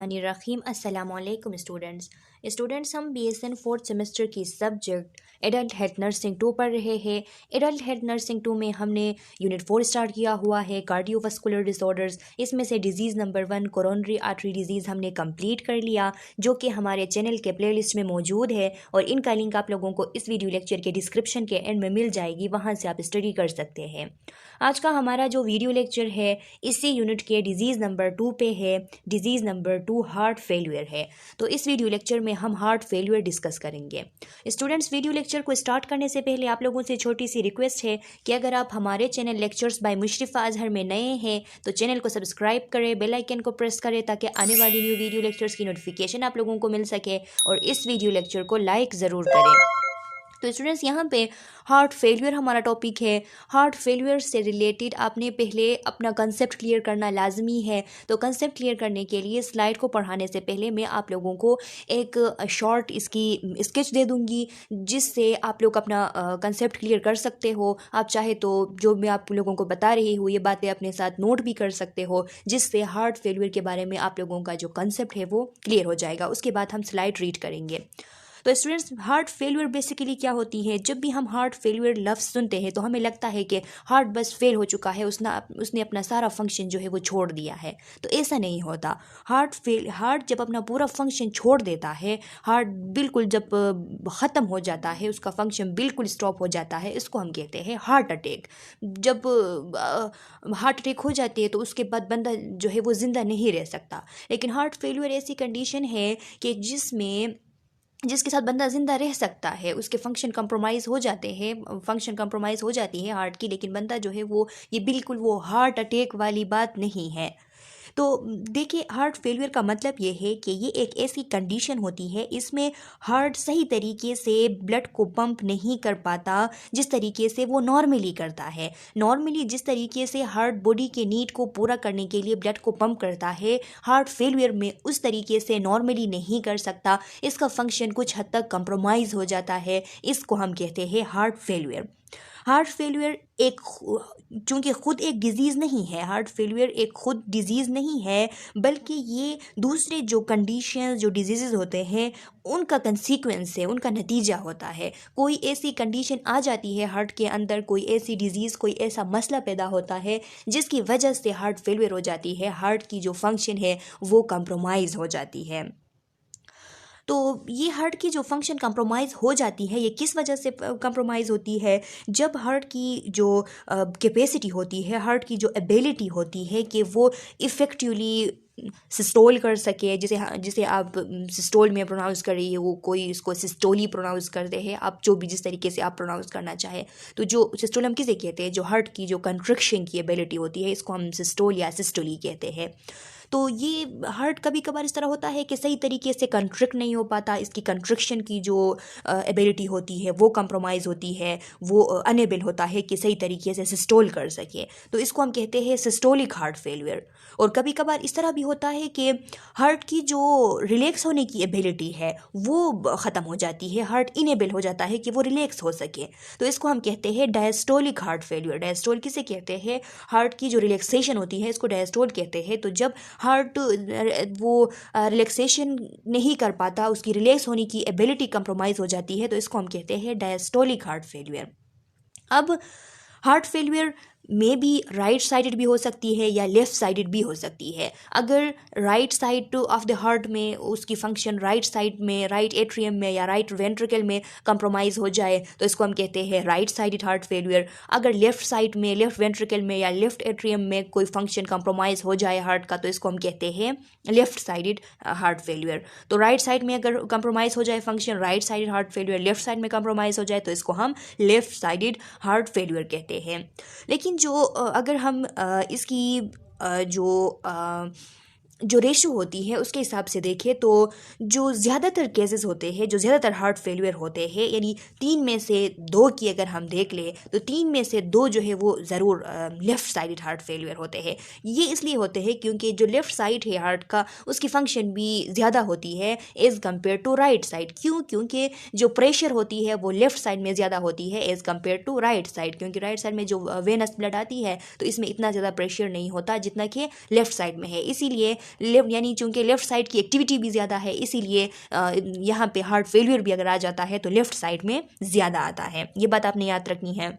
रहीम अस्सलाम वालेकुम स्टूडेंट्स हम BSN फोर्थ सेमेस्टर की सब्जेक्ट एडल्ट हेल्थ नर्सिंग 2 पढ़ रहे हैं। एडल्ट हेल्थ नर्सिंग 2 में हमने यूनिट 4 स्टार्ट किया हुआ है, कार्डियोवास्कुलर डिसऑर्डर्स। इसमें से disease number 1 coronary artery disease हमने कंप्लीट कर लिया, जो कि हमारे चैनल के प्लेलिस्ट में मौजूद है और इनका लिंक आप लोगों को इस वीडियो लेक्चर के डिस्क्रिप्शन के एंड में मिल जाएगी, वहाँ से आप स्टडी कर सकते हैं। आज का हमारा जो वीडियो लेक्चर है इसी यूनिट के डिजीज़ नंबर 2 पे है। डिजीज़ नंबर 2 हार्ट फेल्यूर है। तो इस वीडियो लेक्चर में हम हार्ट फेल्यूर डिस्कस करेंगे। स्टूडेंट्स, वीडियो लेक्चर को स्टार्ट करने से पहले आप लोगों से छोटी सी रिक्वेस्ट है कि अगर आप हमारे चैनल लेक्चर्स बाय मुशरिफा अजहर में नए हैं तो चैनल को सब्सक्राइब करें, बेल आइकन को प्रेस करें ताकि आने वाली न्यू वीडियो लेक्चर्स की नोटिफिकेशन आप लोगों को मिल सके, और इस वीडियो लेक्चर को लाइक ज़रूर करें। तो स्टूडेंट्स, यहाँ पे हार्ट फेल्यूर हमारा टॉपिक है। हार्ट फेल्यूर से रिलेटेड आपने पहले अपना कंसेप्ट क्लियर करना लाजमी है। तो कंसेप्ट क्लियर करने के लिए स्लाइड को पढ़ाने से पहले मैं आप लोगों को एक शॉर्ट इसकी स्केच दे दूँगी, जिससे आप लोग अपना कंसेप्ट क्लियर कर सकते हो। आप चाहे तो जो मैं आप लोगों को बता रही हूँ ये बातें अपने साथ नोट भी कर सकते हो, जिससे हार्ट फेल्यूर के बारे में आप लोगों का जो कंसेप्ट है वो क्लियर हो जाएगा। उसके बाद हम स्लाइड रीड करेंगे। तो स्टूडेंट्स, हार्ट फेल्यूर बेसिकली क्या होती है? जब भी हम हार्ट फेल्यूर लफ्ज़ सुनते हैं तो हमें लगता है कि हार्ट बस फेल हो चुका है, उसने अपना सारा फंक्शन जो है वो छोड़ दिया है। तो ऐसा नहीं होता। हार्ट जब अपना पूरा फंक्शन छोड़ देता है, हार्ट बिल्कुल जब ख़त्म हो जाता है, उसका फंक्शन बिल्कुल स्टॉप हो जाता है, इसको हम कहते हैं हार्ट अटैक। जब हार्ट अटैक हो जाती है तो उसके बाद बंदा जो है वो ज़िंदा नहीं रह सकता। लेकिन हार्ट फेल्यूर ऐसी कंडीशन है कि जिसके साथ बंदा ज़िंदा रह सकता है, उसके फंक्शन कंप्रोमाइज़ हो जाते हैं, फंक्शन कंप्रोमाइज़ हो जाती है हार्ट की, लेकिन बंदा जो है वो ये बिल्कुल वो हार्ट अटैक वाली बात नहीं है। तो देखिए, हार्ट फेल्यूर का मतलब ये है कि ये एक ऐसी कंडीशन होती है, इसमें हार्ट सही तरीके से ब्लड को पंप नहीं कर पाता जिस तरीके से वो नॉर्मली करता है। नॉर्मली जिस तरीके से हार्ट बॉडी के नीड को पूरा करने के लिए ब्लड को पंप करता है, हार्ट फेल्यूर में उस तरीके से नॉर्मली नहीं कर सकता। इसका फंक्शन कुछ हद तक कंप्रोमाइज़ हो जाता है। इसको हम कहते हैं हार्ट फेल्यूर। हार्ट फेल्यूर चूँकि ख़ुद एक डिज़ीज़ नहीं है, हार्ट फेल्यूर एक ख़ुद डिज़ीज़ नहीं है, बल्कि ये दूसरे जो कंडीशंस जो डिजीज़ होते हैं उनका कंसीक्वेंस है, उनका नतीजा होता है। कोई ऐसी कंडीशन आ जाती है हार्ट के अंदर, कोई ऐसी डिज़ीज़, कोई ऐसा मसला पैदा होता है जिसकी वजह से हार्ट फेल्यूर हो जाती है, हार्ट की जो फंक्शन है वो कंप्रोमाइज़ हो जाती है। तो ये हार्ट की जो फंक्शन कंप्रोमाइज़ हो जाती है, ये किस वजह से कंप्रोमाइज़ होती है? जब हार्ट की जो कैपेसिटी होती है, हार्ट की जो एबिलिटी होती है कि वो इफ़ेक्टिवली सिस्टोल कर सके, जिसे आप सिस्टोल में प्रोनाउंस कर रही है, वो कोई इसको सिस्टोली प्रोनाउंस करते हैं, आप जो भी जिस तरीके से आप प्रोनाउंस करना चाहें। तो जो सिस्टोल हम किसे कहते हैं? जो हार्ट की जो कंट्रक्शन की एबिलिटी होती है, इसको हम सिस्टोल या सिस्टोली कहते हैं। तो ये हार्ट कभी कभार इस तरह होता है कि सही तरीके से कंट्रैक्ट नहीं हो पाता, इसकी कंट्रक्शन की जो एबिलिटी होती है वो कंप्रोमाइज़ होती है, वो अनेबल होता है कि सही तरीके से सिस्टोल कर सके। तो इसको हम कहते हैं सिस्टोलिक हार्ट फेल्यूर। और कभी कभार इस तरह भी होता है कि हार्ट की जो रिलैक्स होने की एबिलिटी है वो ख़त्म हो जाती है, हार्ट इनेबल हो जाता है कि वो रिलैक्स हो सके। तो इसको हम कहते हैं डायस्टोलिक हार्ट फेल्यूर। डायस्टोल किसे कहते हैं? हार्ट की जो रिलैक्सेशन होती है इसको डायस्टोल कहते हैं। तो जब हार्ट वो रिलैक्सेशन नहीं कर पाता, उसकी रिलैक्स होने की एबिलिटी कंप्रोमाइज़ हो जाती है, तो इसको हम कहते हैं डायस्टोलिक हार्ट फेल्यूर। अब हार्ट फेल्यूर में भी राइट साइडेड भी हो सकती है या लेफ़्ट साइडेड भी हो सकती है। अगर right side of the heart में उसकी फंक्शन राइट साइड में, राइट एट्रियम में या राइट वेंट्रिकल में कंप्रोमाइज़ हो जाए तो इसको हम कहते हैं राइट साइडेड हार्ट फेल्यूर। अगर लेफ़्ट साइड में, लेफ़्ट वेंट्रिकल में या लेफ़्ट एट्रियम में कोई फंक्शन कंप्रोमाइज़ हो जाए हार्ट का तो इसको हम कहते हैं लेफ़्ट साइडेड हार्ट फेल्यूर। तो राइट साइड में अगर कंप्रोमाइज़ हो जाए function, right sided heart failure, left side में कंप्रोमाइज़ हो जाए तो इसको हम लेफ़्ट साइडेड हार्ट फेल्यूर कहते हैं। लेकिन जो अगर हम इसकी जो रेशो होती है उसके हिसाब से देखें तो जो ज़्यादातर केसेस होते हैं, जो ज़्यादातर हार्ट फेल्यूर होते हैं, यानी 3 में से 2 की अगर हम देख लें तो 3 में से 2 जो है वो ज़रूर लेफ़्ट साइडेड हार्ट फेल्यूर होते हैं। ये इसलिए होते हैं क्योंकि जो लेफ़्ट साइड है हार्ट का उसकी फंक्शन भी ज़्यादा होती है as compare to right side. क्योंकि जो प्रेशर होती है वो लेफ़्ट साइड में ज़्यादा होती है as compare to right side, क्योंकि राइट साइड में जो वेनस ब्लड आती है तो इसमें इतना ज़्यादा प्रेशर नहीं होता जितना कि लेफ़्ट साइड में है। इसीलिए लेफ्ट यानी चूँकि लेफ़्ट साइड की एक्टिविटी भी ज़्यादा है, इसीलिए यहाँ पे हार्ट फेलियर भी अगर आ जाता है तो लेफ़्ट साइड में ज़्यादा आता है। ये बात आपने याद रखनी है।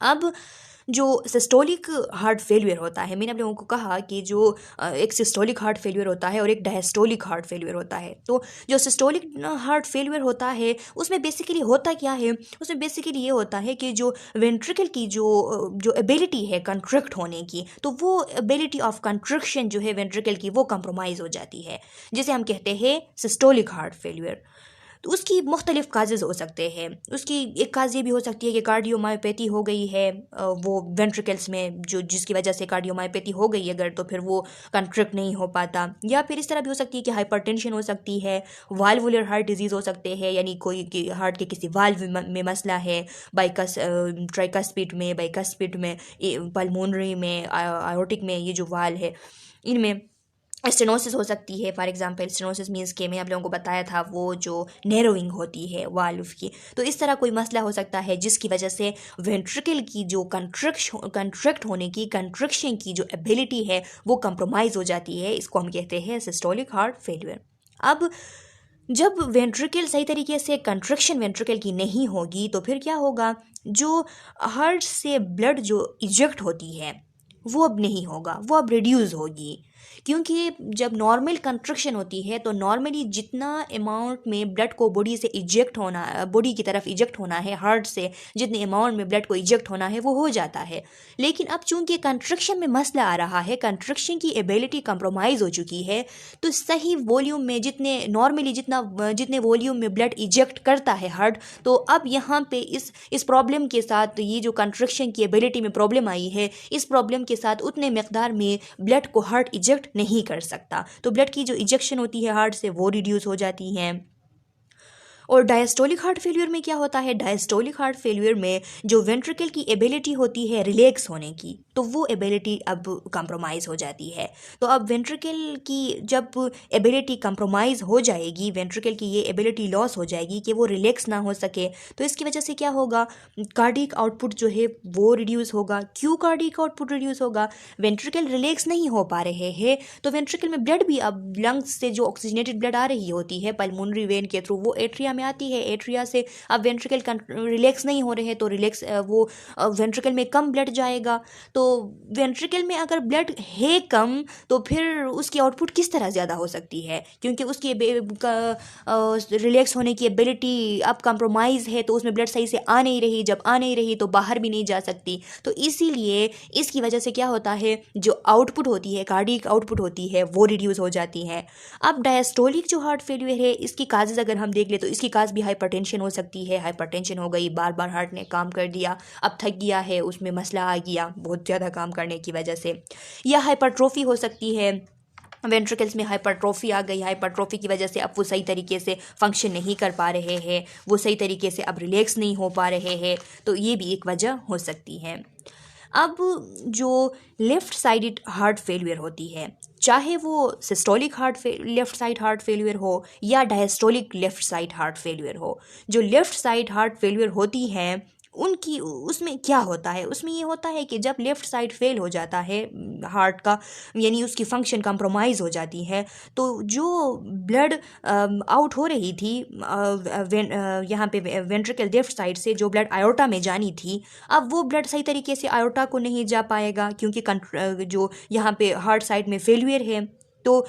अब जो सिस्टोलिक हार्ट फेलियर होता है, मैंने आप लोगों को कहा कि जो एक सिस्टोलिक हार्ट फेलियर होता है और एक डायस्टोलिक हार्ट फेलियर होता है। तो जो सिस्टोलिक हार्ट फेलियर होता है उसमें बेसिकली होता क्या है, उसमें बेसिकली ये होता है कि जो वेंट्रिकल की जो एबिलिटी है कंट्रैक्ट होने की, तो वो एबिलिटी ऑफ कंट्रक्शन जो है वेंट्रिकल की वो कंप्रोमाइज़ हो जाती है, जिसे हम कहते हैं सिस्टोलिक हार्ट फेलियर। तो उसकी मुख्तलिफ काजेज़ हो सकते हैं। उसकी एक काज ये भी हो सकती है कि कार्डियोमायोपैथी हो गई है वो वेंट्रिकल्स में, जो जिसकी वजह से कार्डियोमायोपैथी हो गई अगर, तो फिर वो कंट्रैक्ट नहीं हो पाता। या फिर इस तरह भी हो सकती है कि हाइपरटेंशन हो सकती है, वाल्वुलर हार्ट डिजीज़ हो सकते हैं, यानी कोई हार्ट के किसी वाल्व में मसला है, बाइकस ट्राइकस्पिड में, बाइकस्पिड में, पल्मोनरी में, आयोटिक में, ये जो वाल्व है इनमें स्टेनोसिस हो सकती है। फॉर एग्जांपल स्टेनोसिस मीन्स के मैं आप लोगों को बताया था वो जो नैरोइंग होती है वाल्व की, तो इस तरह कोई मसला हो सकता है जिसकी वजह से वेंट्रिकल की जो कंट्रैक्ट होने की, कंट्रक्शन की जो एबिलिटी है वो कंप्रोमाइज़ हो जाती है। इसको हम कहते हैं सिस्टोलिक हार्ट फेलियर। अब जब वेंट्रिकल सही तरीके से कंट्रक्शन वेंट्रिकल की नहीं होगी तो फिर क्या होगा, जो हार्ट से ब्लड जो इजेक्ट होती है वो अब नहीं होगा, वो अब रिड्यूस होगी। क्योंकि जब नॉर्मल कंट्रक्शन होती है तो नॉर्मली जितना अमाउंट में ब्लड को बॉडी से इजेक्ट होना, बॉडी की तरफ इजेक्ट होना है, हार्ट से जितने अमाउंट में ब्लड को इजेक्ट होना है वो हो जाता है। लेकिन अब चूंकि कंट्रक्शन में मसला आ रहा है, कंट्रक्शन की एबिलिटी कंप्रोमाइज़ हो चुकी है, तो सही वॉल्यूम में जितने वॉल्यूम में ब्लड इजेक्ट करता है हार्ट, तो अब यहाँ पे इस प्रॉब्लम के साथ, ये जो कंट्रक्शन की एबिलिटी में प्रॉब्लम आई है, इस प्रॉब्लम के साथ उतने मकदार में ब्लड को हार्ट इजेक्ट नहीं कर सकता, तो ब्लड की जो इजेक्शन होती है हार्ट से वो रिड्यूस हो जाती है। और डायस्टोलिक हार्ट फेलियर में क्या होता है, डायस्टोलिक हार्ट फेलियर में जो वेंट्रिकल की एबिलिटी होती है रिलैक्स होने की, तो वो एबिलिटी अब कंप्रोमाइज़ हो जाती है। तो अब वेंट्रिकल की जब एबिलिटी कंप्रोमाइज़ हो जाएगी, वेंट्रिकल की ये एबिलिटी लॉस हो जाएगी कि वो रिलैक्स ना हो सके, तो इसकी वजह से क्या होगा, कार्डिक आउटपुट जो है वो रिड्यूस होगा। क्यों कार्डिक आउटपुट रिड्यूस होगा, वेंट्रिकल रिलैक्स नहीं हो पा रहे हैं, तो वेंट्रिकल में ब्लड भी अब लंग्स से जो ऑक्सीजनेटेड ब्लड आ रही होती है पल्मोनरी वेन के थ्रू वो एट्रिया में आती है, एट्रिया से अब वेंट्रिकल रिलैक्स नहीं हो रहे हैं तो रिलैक्स वो वेंट्रिकल में कम ब्लड जाएगा। तो वेंट्रिकल में अगर ब्लड है कम तो फिर उसकी आउटपुट किस तरह ज़्यादा हो सकती है, क्योंकि उसकी रिलैक्स होने की एबिलिटी अब कंप्रोमाइज़ है, तो उसमें ब्लड सही से आ नहीं रही, जब आ नहीं रही तो बाहर भी नहीं जा सकती। तो इसीलिए इसकी वजह से क्या होता है, जो आउटपुट होती है, कार्डिक आउटपुट होती है वो रिड्यूस हो जाती है। अब डायस्टोलिक जो हार्ट फेलियर है, इसकी काजेज़ अगर हम देख ले तो इसकी काज भी हाइपरटेंशन हो सकती है। हाइपरटेंशन हो गई, बार बार हार्ट ने काम कर दिया, अब थक गया है, उसमें मसला आ गया बहुत ज़्यादा काम करने की वजह से। या हाइपरट्रोफी हो सकती है, वेंट्रिकल्स में हाइपरट्रोफी आ गई, हाइपरट्रोफी की वजह से अब वो सही तरीके से फंक्शन नहीं कर पा रहे हैं, वो सही तरीके से अब रिलैक्स नहीं हो पा रहे हैं, तो ये भी एक वजह हो सकती है। अब जो लेफ़्ट साइडेड हार्ट फेलियर होती है, चाहे वो systolic left side heart failure हो या diastolic left side heart failure हो, जो लेफ़्ट साइड हार्ट फेलियर होती हैं उनकी उसमें क्या होता है, उसमें ये होता है कि जब लेफ़्ट साइड फेल हो जाता है हार्ट का, यानी उसकी फंक्शन कंप्रोमाइज़ हो जाती है, तो जो ब्लड आउट हो रही थी यहाँ पे वेंट्रिकल लेफ्ट साइड से, जो ब्लड आयोटा में जानी थी, अब वो ब्लड सही तरीके से आयोटा को नहीं जा पाएगा, क्योंकि जो यहाँ पे हार्ट साइड में फेलियर है। तो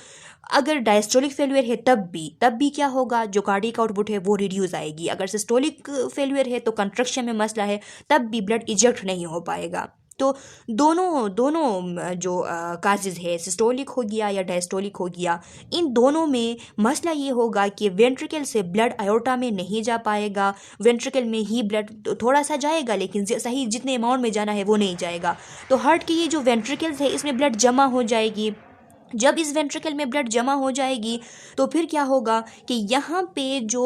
अगर डायस्टोलिक फेलियर है तब भी क्या होगा, जो कार्डिक आउटपुट है वो रिड्यूस आएगी। अगर सिस्टोलिक फेलियर है तो कंट्रक्शन में मसला है, तब भी ब्लड इजेक्ट नहीं हो पाएगा। तो दोनों जो काजेज़ है, सिस्टोलिक हो गया या डायस्टोलिक हो गया, इन दोनों में मसला ये होगा कि वेंट्रिकल से ब्लड आयोटा में नहीं जा पाएगा, वेंट्रिकल में ही ब्लड थोड़ा सा जाएगा लेकिन सही जितने अमाउंट में जाना है वो नहीं जाएगा। तो हार्ट की ये जो वेंट्रिकल्स है इसमें ब्लड जमा हो जाएगी। जब इस वेंट्रिकल में ब्लड जमा हो जाएगी तो फिर क्या होगा कि यहाँ पे जो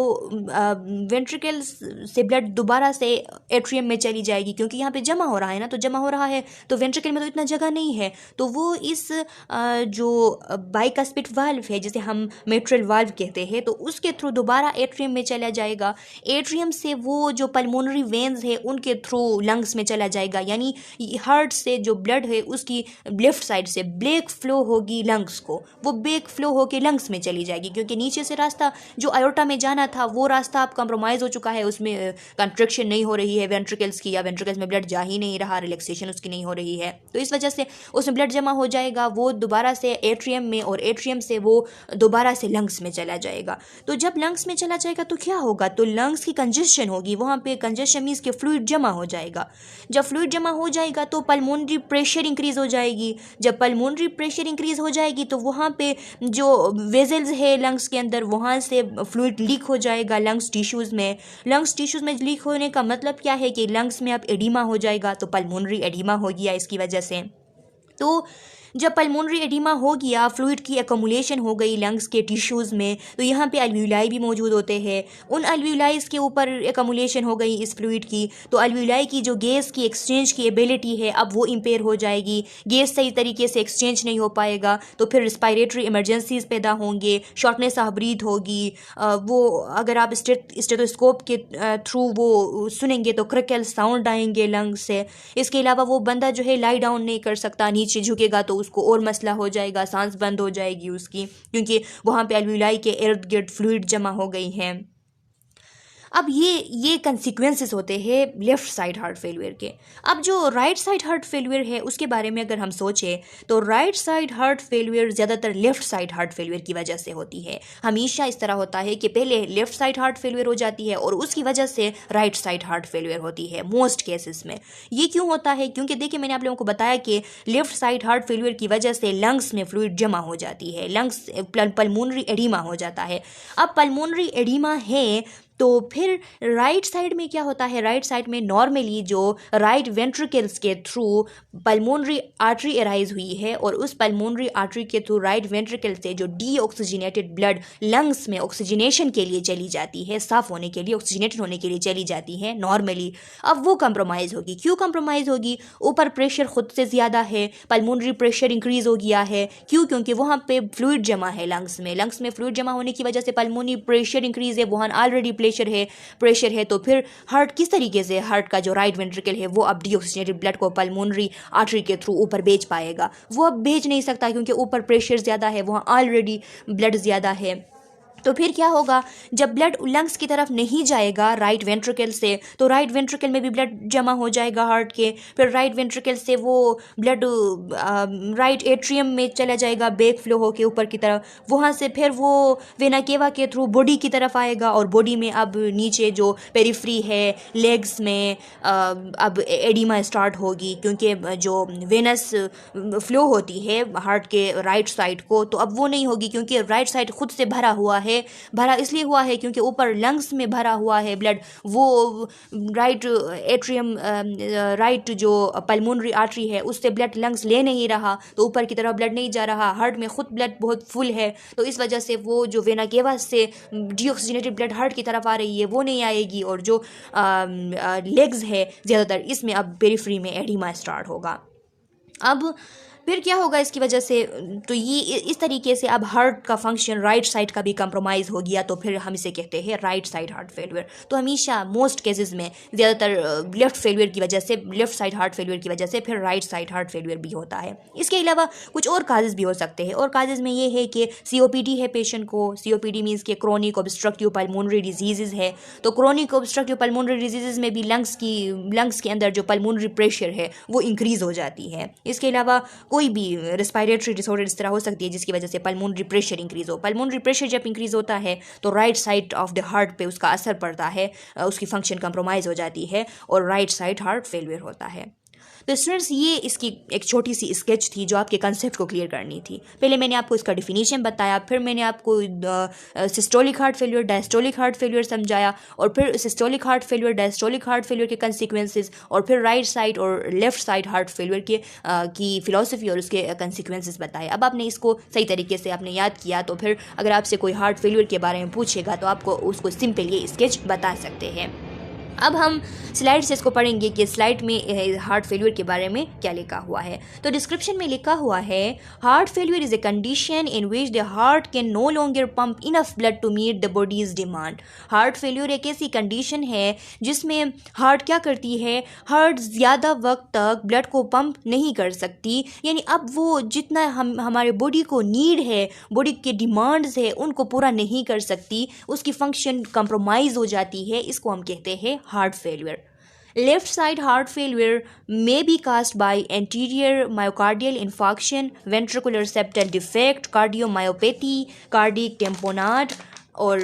वेंट्रिकल से ब्लड दोबारा से एट्रियम में चली जाएगी, क्योंकि यहाँ पे जमा हो रहा है ना, तो जमा हो रहा है तो वेंट्रिकल में तो इतना जगह नहीं है, तो वो इस जो बाइकस्पिड वाल्व है जिसे हम मिट्रल वाल्व कहते हैं, तो उसके थ्रू दोबारा एट्रियम में चला जाएगा। एट्रियम से वो जो पल्मोनरी वेन्स है उनके थ्रू लंग्स में चला जाएगा, यानी हार्ट से जो ब्लड है उसकी लेफ्ट साइड से ब्लैक फ्लो होगी लंग्स को, वो बैक फ्लो होकर लंग्स में चली जाएगी, क्योंकि नीचे से रास्ता जो आयोटा में जाना था वो रास्ता अब कंप्रोमाइज़ हो चुका है, उसमें कंट्रक्शन नहीं हो रही है वेंट्रिकल्स की, या वेंट्रिकल्स में ब्लड जा ही नहीं रहा, रिलैक्सेशन उसकी नहीं हो रही है, तो इस वजह से उसमें ब्लड जमा हो जाएगा, वो दोबारा से एट्रियम में, और एट्रियम से वो दोबारा से लंग्स में चला जाएगा। तो जब लंग्स में चला जाएगा तो क्या होगा, तो लंग्स की कंजेशन होगी, वहाँ पे कंजेशन मीन्स के फ्लूइड जमा हो जाएगा। जब फ्लूइड जमा हो जाएगा तो पल्मोनरी प्रेशर इंक्रीज हो जाएगी। जब पल्मोनरी प्रेशर इंक्रीज हो जाएगी तो वहाँ पे जो वेजल्स है लंग्स के अंदर, वहाँ से फ्लूइड लीक हो जाएगा लंग्स टिश्यूज़ में। लंग्स टिश्यूज़ में लीक होने का मतलब क्या है कि लंग्स में अब एडिमा हो जाएगा, तो पल्मोनरी एडिमा हो गया इसकी वजह से। तो जब पल्मोनरी एडिमा हो गया, फ्लूइड की एकमुलेशन हो गई लंग्स के टिश्यूज़ में, तो यहाँ पे अल्वियोलाई भी मौजूद होते हैं। उन अल्वियोलाइज के ऊपर एकमुलेशन हो गई इस फ्लूइड की, तो अल्वियोलाई की जो गैस की एक्सचेंज की एबिलिटी है अब वो इम्पेयर हो जाएगी, गैस सही तरीके से एक्सचेंज नहीं हो पाएगा, तो फिर रिस्पायरेटरी इमरजेंसीज पैदा होंगे, शॉर्टनेस ऑफ ब्रीथ होगी। वो अगर आप स्टेथोस्कोप के थ्रू वो सुनेंगे तो क्रैकल साउंड आएंगे लंग्स से। इसके अलावा वो बंदा जो है लाई डाउन नहीं कर सकता, नीचे झुकेगा तो उसको और मसला हो जाएगा, सांस बंद हो जाएगी उसकी, क्योंकि वहाँ पे अल्वियोलाई के इर्द गिर्द फ्लूइड जमा हो गई हैं। अब ये कंसिक्वेंसेस होते हैं लेफ़्ट साइड हार्ट फेलियर के। अब जो राइट साइड हार्ट फेलियर है उसके बारे में अगर हम सोचें तो राइट साइड हार्ट फेलियर ज़्यादातर लेफ़्ट साइड हार्ट फेलियर की वजह से होती है। हमेशा इस तरह होता है कि पहले लेफ़्ट साइड हार्ट फेलियर हो जाती है और उसकी वजह से राइट साइड हार्ट फेलियर होती है मोस्ट केसेस में। ये क्यों होता है, क्योंकि देखिए मैंने आप लोगों को बताया कि लेफ़्ट साइड हार्ट फेलियर की वजह से लंग्स में फ्लूइड जमा हो जाती है, लंग्स पल्मोनरी एडिमा हो जाता है। अब पल्मोनरी एडिमा है तो फिर राइट साइड में क्या होता है, राइट साइड में नॉर्मली जो राइट वेंट्रिकल्स के थ्रू पल्मोनरी आर्टरी एराइज हुई है और उस पल्मोनरी आर्टरी के थ्रू राइट वेंट्रिकल से जो डीऑक्सीजनेटेड ब्लड लंग्स में ऑक्सीजनेशन के लिए चली जाती है, साफ होने के लिए, ऑक्सीजनेटेड होने के लिए चली जाती है नॉर्मली, अब वो कंप्रोमाइज़ होगी। क्यों कंप्रोमाइज़ होगी, ऊपर प्रेशर खुद से ज़्यादा है, पल्मोनरी प्रेशर इंक्रीज़ हो गया है। क्यों, क्योंकि वहाँ पे फ्लूइड जमा है लंग्स में फ्लूइड जमा होने की वजह से पल्मोनरी प्रेशर इंक्रीज़ है, वहाँ ऑलरेडी प्रेशर है। तो फिर हार्ट किस तरीके से, हार्ट का जो राइट वेंट्रिकल है वो अब डीऑक्सीजनेटेड ब्लड को पल्मोनरी आर्टरी के थ्रू ऊपर भेज पाएगा, वो अब भेज नहीं सकता क्योंकि ऊपर प्रेशर ज़्यादा है, वहाँ ऑलरेडी ब्लड ज़्यादा है। तो फिर क्या होगा, जब ब्लड लंग्स की तरफ नहीं जाएगा राइट वेंट्रिकल से, तो राइट वेंट्रिकल में भी ब्लड जमा हो जाएगा हार्ट के, फिर राइट वेंट्रिकल से वो ब्लड राइट एट्रियम में चला जाएगा बैक फ्लो होके ऊपर की तरफ, वहाँ से फिर वो वेना केवा के थ्रू बॉडी की तरफ आएगा और बॉडी में अब नीचे जो पेरिफ्री है लेग्स में अब एडिमा स्टार्ट होगी, क्योंकि जो वेनस फ्लो होती है हार्ट के राइट साइड को, तो अब वो नहीं होगी क्योंकि राइट साइड खुद से भरा हुआ है। भरा इसलिए हुआ है क्योंकि ऊपर लंग्स में भरा हुआ है ब्लड, वो राइट एट्रियम राइट जो पल्मोनरी आर्टरी है उससे ब्लड लंग्स ले नहीं रहा, तो ऊपर की तरफ ब्लड नहीं जा रहा, हार्ट में खुद ब्लड बहुत फुल है, तो इस वजह से वो जो वेना केवा से डीऑक्सीजनेटेड ब्लड हार्ट की तरफ आ रही है वो नहीं आएगी, और जो लेग्स है ज़्यादातर इसमें अब पेरिफ्री में एडिमा स्टार्ट होगा। अब फिर क्या होगा इसकी वजह से, तो ये इस तरीके से अब हार्ट का फंक्शन राइट साइड का भी कंप्रोमाइज़ हो गया, तो फिर हम इसे कहते हैं राइट साइड हार्ट फेलियर। तो हमेशा मोस्ट केसेस में ज़्यादातर लेफ्ट फेलियर की वजह से, लेफ्ट साइड हार्ट फेलियर की वजह से फिर राइट साइड हार्ट फेलियर भी होता है। इसके अलावा कुछ और काजेज़ भी हो सकते हैं, और काजेज़ में ये है कि COPD है पेशेंट को, COPD मीन्स के क्रॉनिक ऑब्स्ट्रक्टिव पल्मोनरी डिजीज़ है, तो क्रॉनिक ऑब्स्ट्रक्टिव पल्मोनरी डिजीज़ में भी लंग्स के अंदर जो पल्मोनरी प्रेशर है वो इंक्रीज़ हो जाती है। इसके अलावा कोई भी रेस्पिरेटरी डिसऑर्डर इस तरह हो सकती है जिसकी वजह से पल्मोनरी प्रेशर इंक्रीज हो। पल्मोनरी प्रेशर जब इंक्रीज होता है तो right side of the heart पे उसका असर पड़ता है, उसकी फंक्शन कंप्रोमाइज़ हो जाती है और राइट साइड हार्ट फेलियर होता है। तो स्टूडेंट्स ये इसकी एक छोटी सी स्केच थी जो आपके कंसेप्ट को क्लियर करनी थी। पहले मैंने आपको इसका डिफिनीशन बताया, फिर मैंने आपको systolic heart failure, diastolic heart failure समझाया, और फिर systolic heart failure, diastolic heart failure के कंसिक्वेंसेस, और फिर राइट साइड और लेफ्ट साइड हार्ट फेलियर के की फ़िलॉसफी और उसके कंसिक्वेंसेस बताए। अब आपने इसको सही तरीके से आपने याद किया, तो फिर अगर आपसे कोई हार्ट फेलियर के बारे में पूछेगा तो आपको उसको सिंपल ये स्केच बता सकते हैं। अब हम स्लाइड से इसको पढ़ेंगे कि स्लाइड में हार्ट फेल्यूर के बारे में क्या लिखा हुआ है। तो डिस्क्रिप्शन में लिखा हुआ है, heart failure is a condition in which the heart can no longer pump enough blood to meet the body's demand. Heart failure एक ऐसी कंडीशन है जिसमें हार्ट क्या करती है, हार्ट ज़्यादा वक्त तक ब्लड को पंप नहीं कर सकती, यानी अब वो जितना हमारे बॉडी को नीड है, बॉडी के डिमांड्स है, उनको पूरा नहीं कर सकती, उसकी फंक्शन कंप्रोमाइज़ हो जाती है। इसको हम कहते हैं heart failure. Left side heart failure may be caused by anterior myocardial infarction, ventricular septal defect, cardiomyopathy, cardiac tamponade, or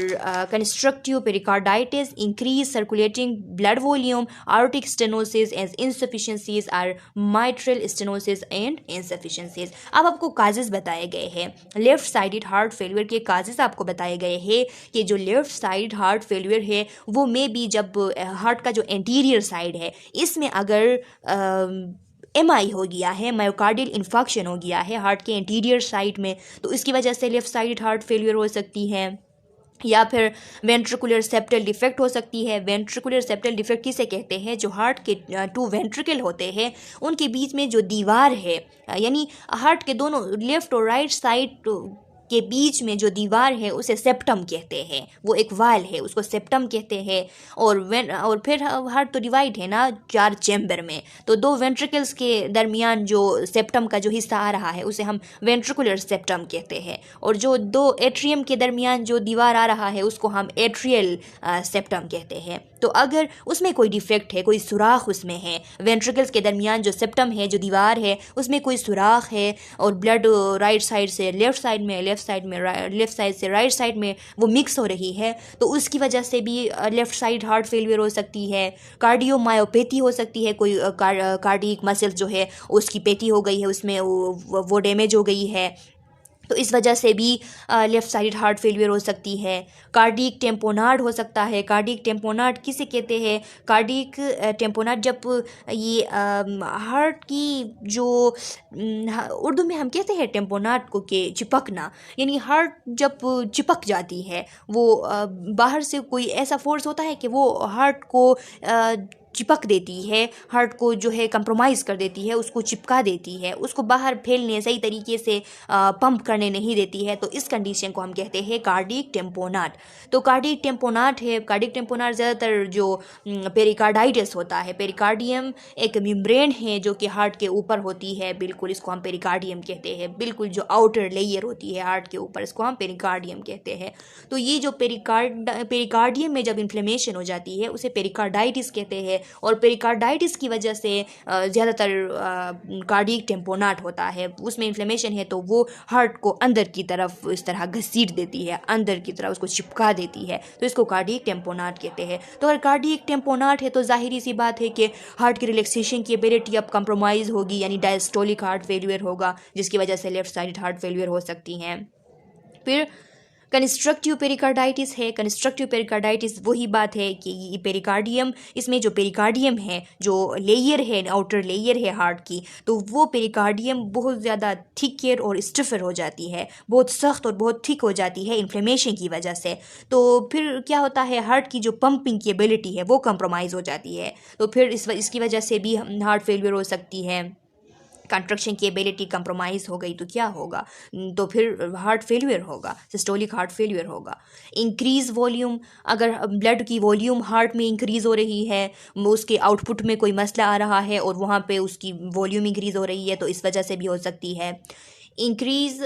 constrictive pericarditis, increased circulating blood volume, aortic stenosis and insufficiencies are mitral stenosis and insufficiencies. अब आपको causes बताए गए हैं left sided heart failure के। Causes आपको बताए गए हैं कि जो लेफ्ट साइड हार्ट फेल्यूर है वो में भी जब हार्ट का जो एंटीरियर साइड है इसमें अगर MI हो गया है, मायोकार्डियल इन्फाक्शन हो गया है हार्ट के एंटीरियर साइड में, तो इसकी वजह से लेफ्ट साइडेड हार्ट फेल्यूर हो सकती है। या फिर वेंट्रिकुलर सेप्टल डिफेक्ट हो सकती है। वेंट्रिकुलर सेप्टल डिफेक्ट किसे कहते हैं, जो हार्ट के 2 वेंट्रिकल होते हैं उनके बीच में जो दीवार है, यानी हार्ट के दोनों लेफ्ट और राइट साइड के बीच में जो दीवार है उसे सेप्टम कहते हैं। वो एक वाल है, उसको सेप्टम कहते हैं। और फिर हार्ट तो डिवाइड है ना 4 चैम्बर में, तो 2 वेंट्रिकल्स के दरमियान जो सेप्टम का जो हिस्सा आ रहा है उसे हम वेंट्रिकुलर सेप्टम कहते हैं। और जो 2 एट्रियम के दरमियान जो दीवार आ रहा है उसको हम एट्रियल सेप्टम कहते हैं। तो अगर उसमें कोई डिफेक्ट है, कोई सुराख उसमें है, वेंट्रिकल्स के दरमियान जो सेप्टम है, जो दीवार है, उसमें कोई सुराख है और ब्लड राइट साइड से लेफ़्ट साइड में, लेफ़्ट साइड से राइट साइड में वो मिक्स हो रही है, तो उसकी वजह से भी लेफ़्ट साइड हार्ट फेलियर हो सकती है। कार्डियोमायोपैथी हो सकती है, कोई कार्डियक मसल्स जो है उसकी पैथी हो गई है, उसमें वो डैमेज हो गई है, तो इस वजह से भी लेफ़्ट साइड हार्ट फेलियर हो सकती है। कार्डियक टेम्पोनाड हो सकता है। कार्डियक टेम्पोनाड किसे कहते हैं, कार्डियक टेम्पोनाड जब ये हार्ट की जो उर्दू में हम कहते हैं टेम्पोनाड को कि चिपकना, यानी हार्ट जब चिपक जाती है, वो बाहर से कोई ऐसा फोर्स होता है कि वो हार्ट को चिपक देती है, हार्ट को जो है कंप्रोमाइज़ कर देती है, उसको चिपका देती है, उसको बाहर फैलने सही तरीके से पंप करने नहीं देती है, तो इस कंडीशन को हम कहते हैं कार्डियक टेम्पोनाड। तो कार्डियक टेम्पोनाड है, कार्डियक टेम्पोनाड ज़्यादातर जो पेरिकार्डाइटिस होता है, पेरिकार्डियम एक मेम्ब्रेन है जो कि हार्ट के ऊपर होती है, बिल्कुल इसको हम पेरिकार्डियम कहते हैं, बिल्कुल जो आउटर लेयर होती है हार्ट के ऊपर, इसको हम पेरिकार्डियम कहते हैं। तो ये जो पेरिकार्डियम में जब इन्फ्लेमेशन हो जाती है उसे पेरिकार्डाइटिस कहते हैं, और पेरिकार्डाइटिस की वजह से ज़्यादातर कार्डियक टेम्पोनाड होता है, उसमें इन्फ्लेमेशन है तो वो हार्ट को अंदर की तरफ इस तरह घसीट देती है, अंदर की तरफ उसको चिपका देती है, तो इसको कार्डियक टेम्पोनाड कहते हैं। तो अगर कार्डियक टेम्पोनाड है तो जाहिर सी बात है कि हार्ट की रिलैक्सेशन की एबिलिटी अब कंप्रोमाइज़ होगी, यानी डायस्टोलिक हार्ट फेलियर होगा, जिसकी वजह से लेफ्ट साइड हार्ट फेलियर हो सकती हैं। फिर कंस्ट्रक्टिव पेरिकार्डाइटिस है। कंस्ट्रक्टिव पेरिकार्डाइटिस वही बात है कि ये पेरिकार्डियम, इसमें जो पेरिकार्डियम है, जो लेयर है, आउटर लेयर है हार्ट की, तो वो पेरिकार्डियम बहुत ज़्यादा थिकर और स्टिफर हो जाती है, बहुत सख्त और बहुत थिक हो जाती है इन्फ्लेमेशन की वजह से। तो फिर क्या होता है, हार्ट की जो पंपिंग की एबिलिटी है वो कंप्रोमाइज़ हो जाती है, तो फिर इसकी वजह से भी हार्ट फेलियर हो सकती है। कंट्रक्शन की एबिलिटी कंप्रोमाइज़ हो गई तो क्या होगा, तो फिर हार्ट फेलियर होगा, सिस्टोलिक हार्ट फेलियर होगा। इंक्रीज़ वॉल्यूम, अगर ब्लड की वॉल्यूम हार्ट में इंक्रीज़ हो रही है, उसके आउटपुट में कोई मसला आ रहा है और वहाँ पे उसकी वॉल्यूम इंक्रीज़ हो रही है, तो इस वजह से भी हो सकती है। इंक्रीज़,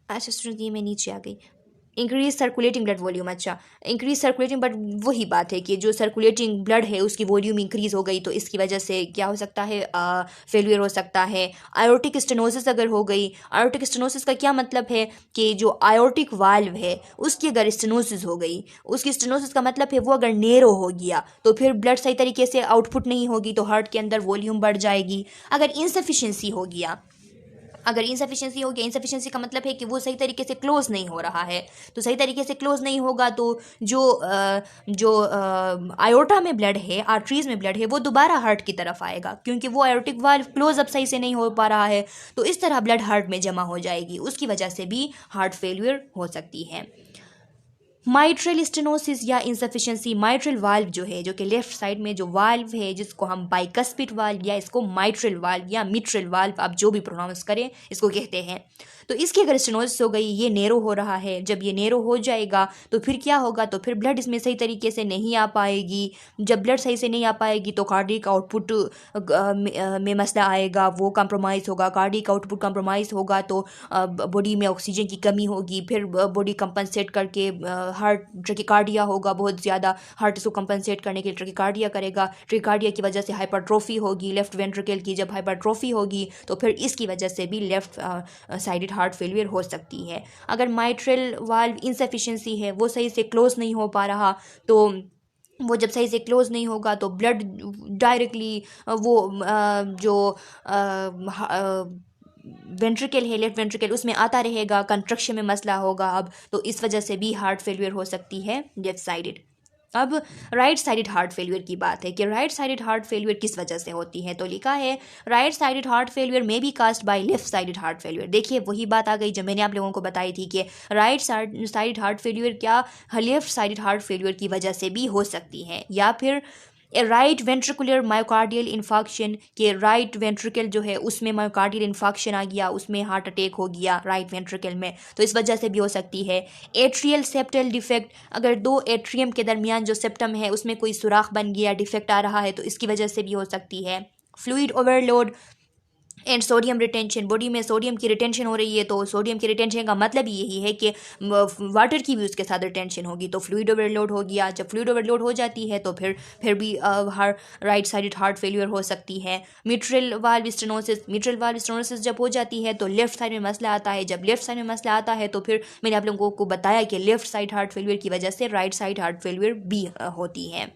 अच्छा स्टूडेंट ये मैं नीचे आ गई, इंक्रीज सर्कुलेटिंग ब्लड वॉल्यूम, अच्छा इंक्रीज सर्कुलेटिंग, बट वही बात है कि जो सर्कुलेटिंग ब्लड है उसकी वॉल्यूम इंक्रीज़ हो गई, तो इसकी वजह से क्या हो सकता है, फेलियर हो सकता है। आयोटिक स्टेनोसिस अगर हो गई, आयोटिक स्टेनोसिस का क्या मतलब है कि जो आयोटिक वाल्व है उसकी अगर स्टेनोसिस हो गई, उसकी स्टेनोसिस का मतलब है वो अगर नेरो हो गया तो फिर ब्लड सही तरीके से आउटपुट नहीं होगी, तो हार्ट के अंदर वॉल्यूम बढ़ जाएगी। अगर इंसफिशिएंसी हो गया, अगर इंसफिशिएंसी हो गया, इंसफिशिएंसी का मतलब है कि वो सही तरीके से क्लोज नहीं हो रहा है, तो सही तरीके से क्लोज नहीं होगा तो जो आयोटा में ब्लड है, आर्टरीज में ब्लड है, वो दोबारा हार्ट की तरफ आएगा, क्योंकि वो आयोटिक वाल्व क्लोज अप सही से नहीं हो पा रहा है, तो इस तरह ब्लड हार्ट में जमा हो जाएगी, उसकी वजह से भी हार्ट फेलियर हो सकती है। माइट्रल स्टेनोसिस या इंसफिशिएंसी, माइट्रल वाल्व जो है, जो कि लेफ्ट साइड में जो वाल्व है जिसको हम बाइकस्पिड वाल्व या इसको माइट्रल वाल्व या मिट्रल वाल्व, आप जो भी प्रोनाउंस करें, इसको कहते हैं। तो इसकी अगर स्टेनोसिस हो गई, ये नेरो हो रहा है, जब ये नेरो हो जाएगा तो फिर क्या होगा, तो फिर ब्लड इसमें सही तरीके से नहीं आ पाएगी। जब ब्लड सही से नहीं आ पाएगी तो कार्डियक आउटपुट में मसला आएगा, वो कंप्रोमाइज़ होगा। कार्डियक आउटपुट कंप्रोमाइज़ होगा तो बॉडी में ऑक्सीजन की कमी होगी, फिर बॉडी कंपनसेट करके हार्ट ट्रैकिकार्डिया होगा, बहुत ज़्यादा हार्ट इसको कंपनसेट करने के लिए ट्रैकिकार्डिया करेगा। ट्रैकिकार्डिया की वजह से हाइपरट्रोफी होगी लेफ्ट वेंट्रिकल की, जब हाइपरट्रोफी होगी तो फिर इसकी वजह से भी लेफ्ट साइडेड हार्ट फेलियर हो सकती है। अगर माइट्रल वाल्व इंसफिशिएंसी है, वो सही से क्लोज नहीं हो पा रहा, तो वो जब सही से क्लोज नहीं होगा तो ब्लड डायरेक्टली वो जो वेंट्रिकल है, लेफ्ट वेंट्रिकल, उसमें आता रहेगा, कंस्ट्रक्शन में मसला होगा अब, तो इस वजह से भी हार्ट फेलियर हो सकती है लेफ्ट साइडेड। अब राइट साइडेड हार्ट फेलियर की बात है कि राइट साइडेड हार्ट फेलियर किस वजह से होती है। तो लिखा है राइट साइडेड हार्ट फेलियर में be caused by left sided heart failure. देखिए वही बात आ गई जो मैंने आप लोगों को बताई थी कि राइट साइडेड हार्ट फेलियर क्या लेफ्ट साइडेड हार्ट फेलियर की वजह से भी हो सकती है, या फिर राइट वेंट्रिकुलर मायोकार्डियल इन्फाक्शन के राइट वेंट्रिकल जो है उसमें मायोकार्डियल इन्फाक्शन आ गया, उसमें हार्ट अटैक हो गया राइट वेंट्रिकल में, तो इस वजह से भी हो सकती है। एट्रियल सेप्टल डिफेक्ट, अगर दो एट्रियम के दरमियान जो सेप्टम है उसमें कोई सुराख बन गया, डिफेक्ट आ रहा है, तो इसकी वजह से भी हो सकती है। Fluid overload and sodium retention, body में सोडियम की रिटेंशन हो रही है, तो सोडियम की रिटेंशन का मतलब यही है कि वाटर की भी उसके साथ रिटेंशन होगी, तो फ्लूइड ओवरलोड हो गया। जब फ्लूइड ओवरलोड हो जाती है तो फिर भी राइट साइडेड हार्ट फेलियर हो सकती है। Mitral valve stenosis, mitral valve stenosis जब हो जाती है तो लेफ्ट साइड में मसला आता है। जब लेफ्ट साइड में मसला आता है तो फिर मैंने आप लोगों को बताया कि लेफ्ट साइड हार्ट फेलियर की वजह से राइट साइड हार्ट फेलियर भी होती है।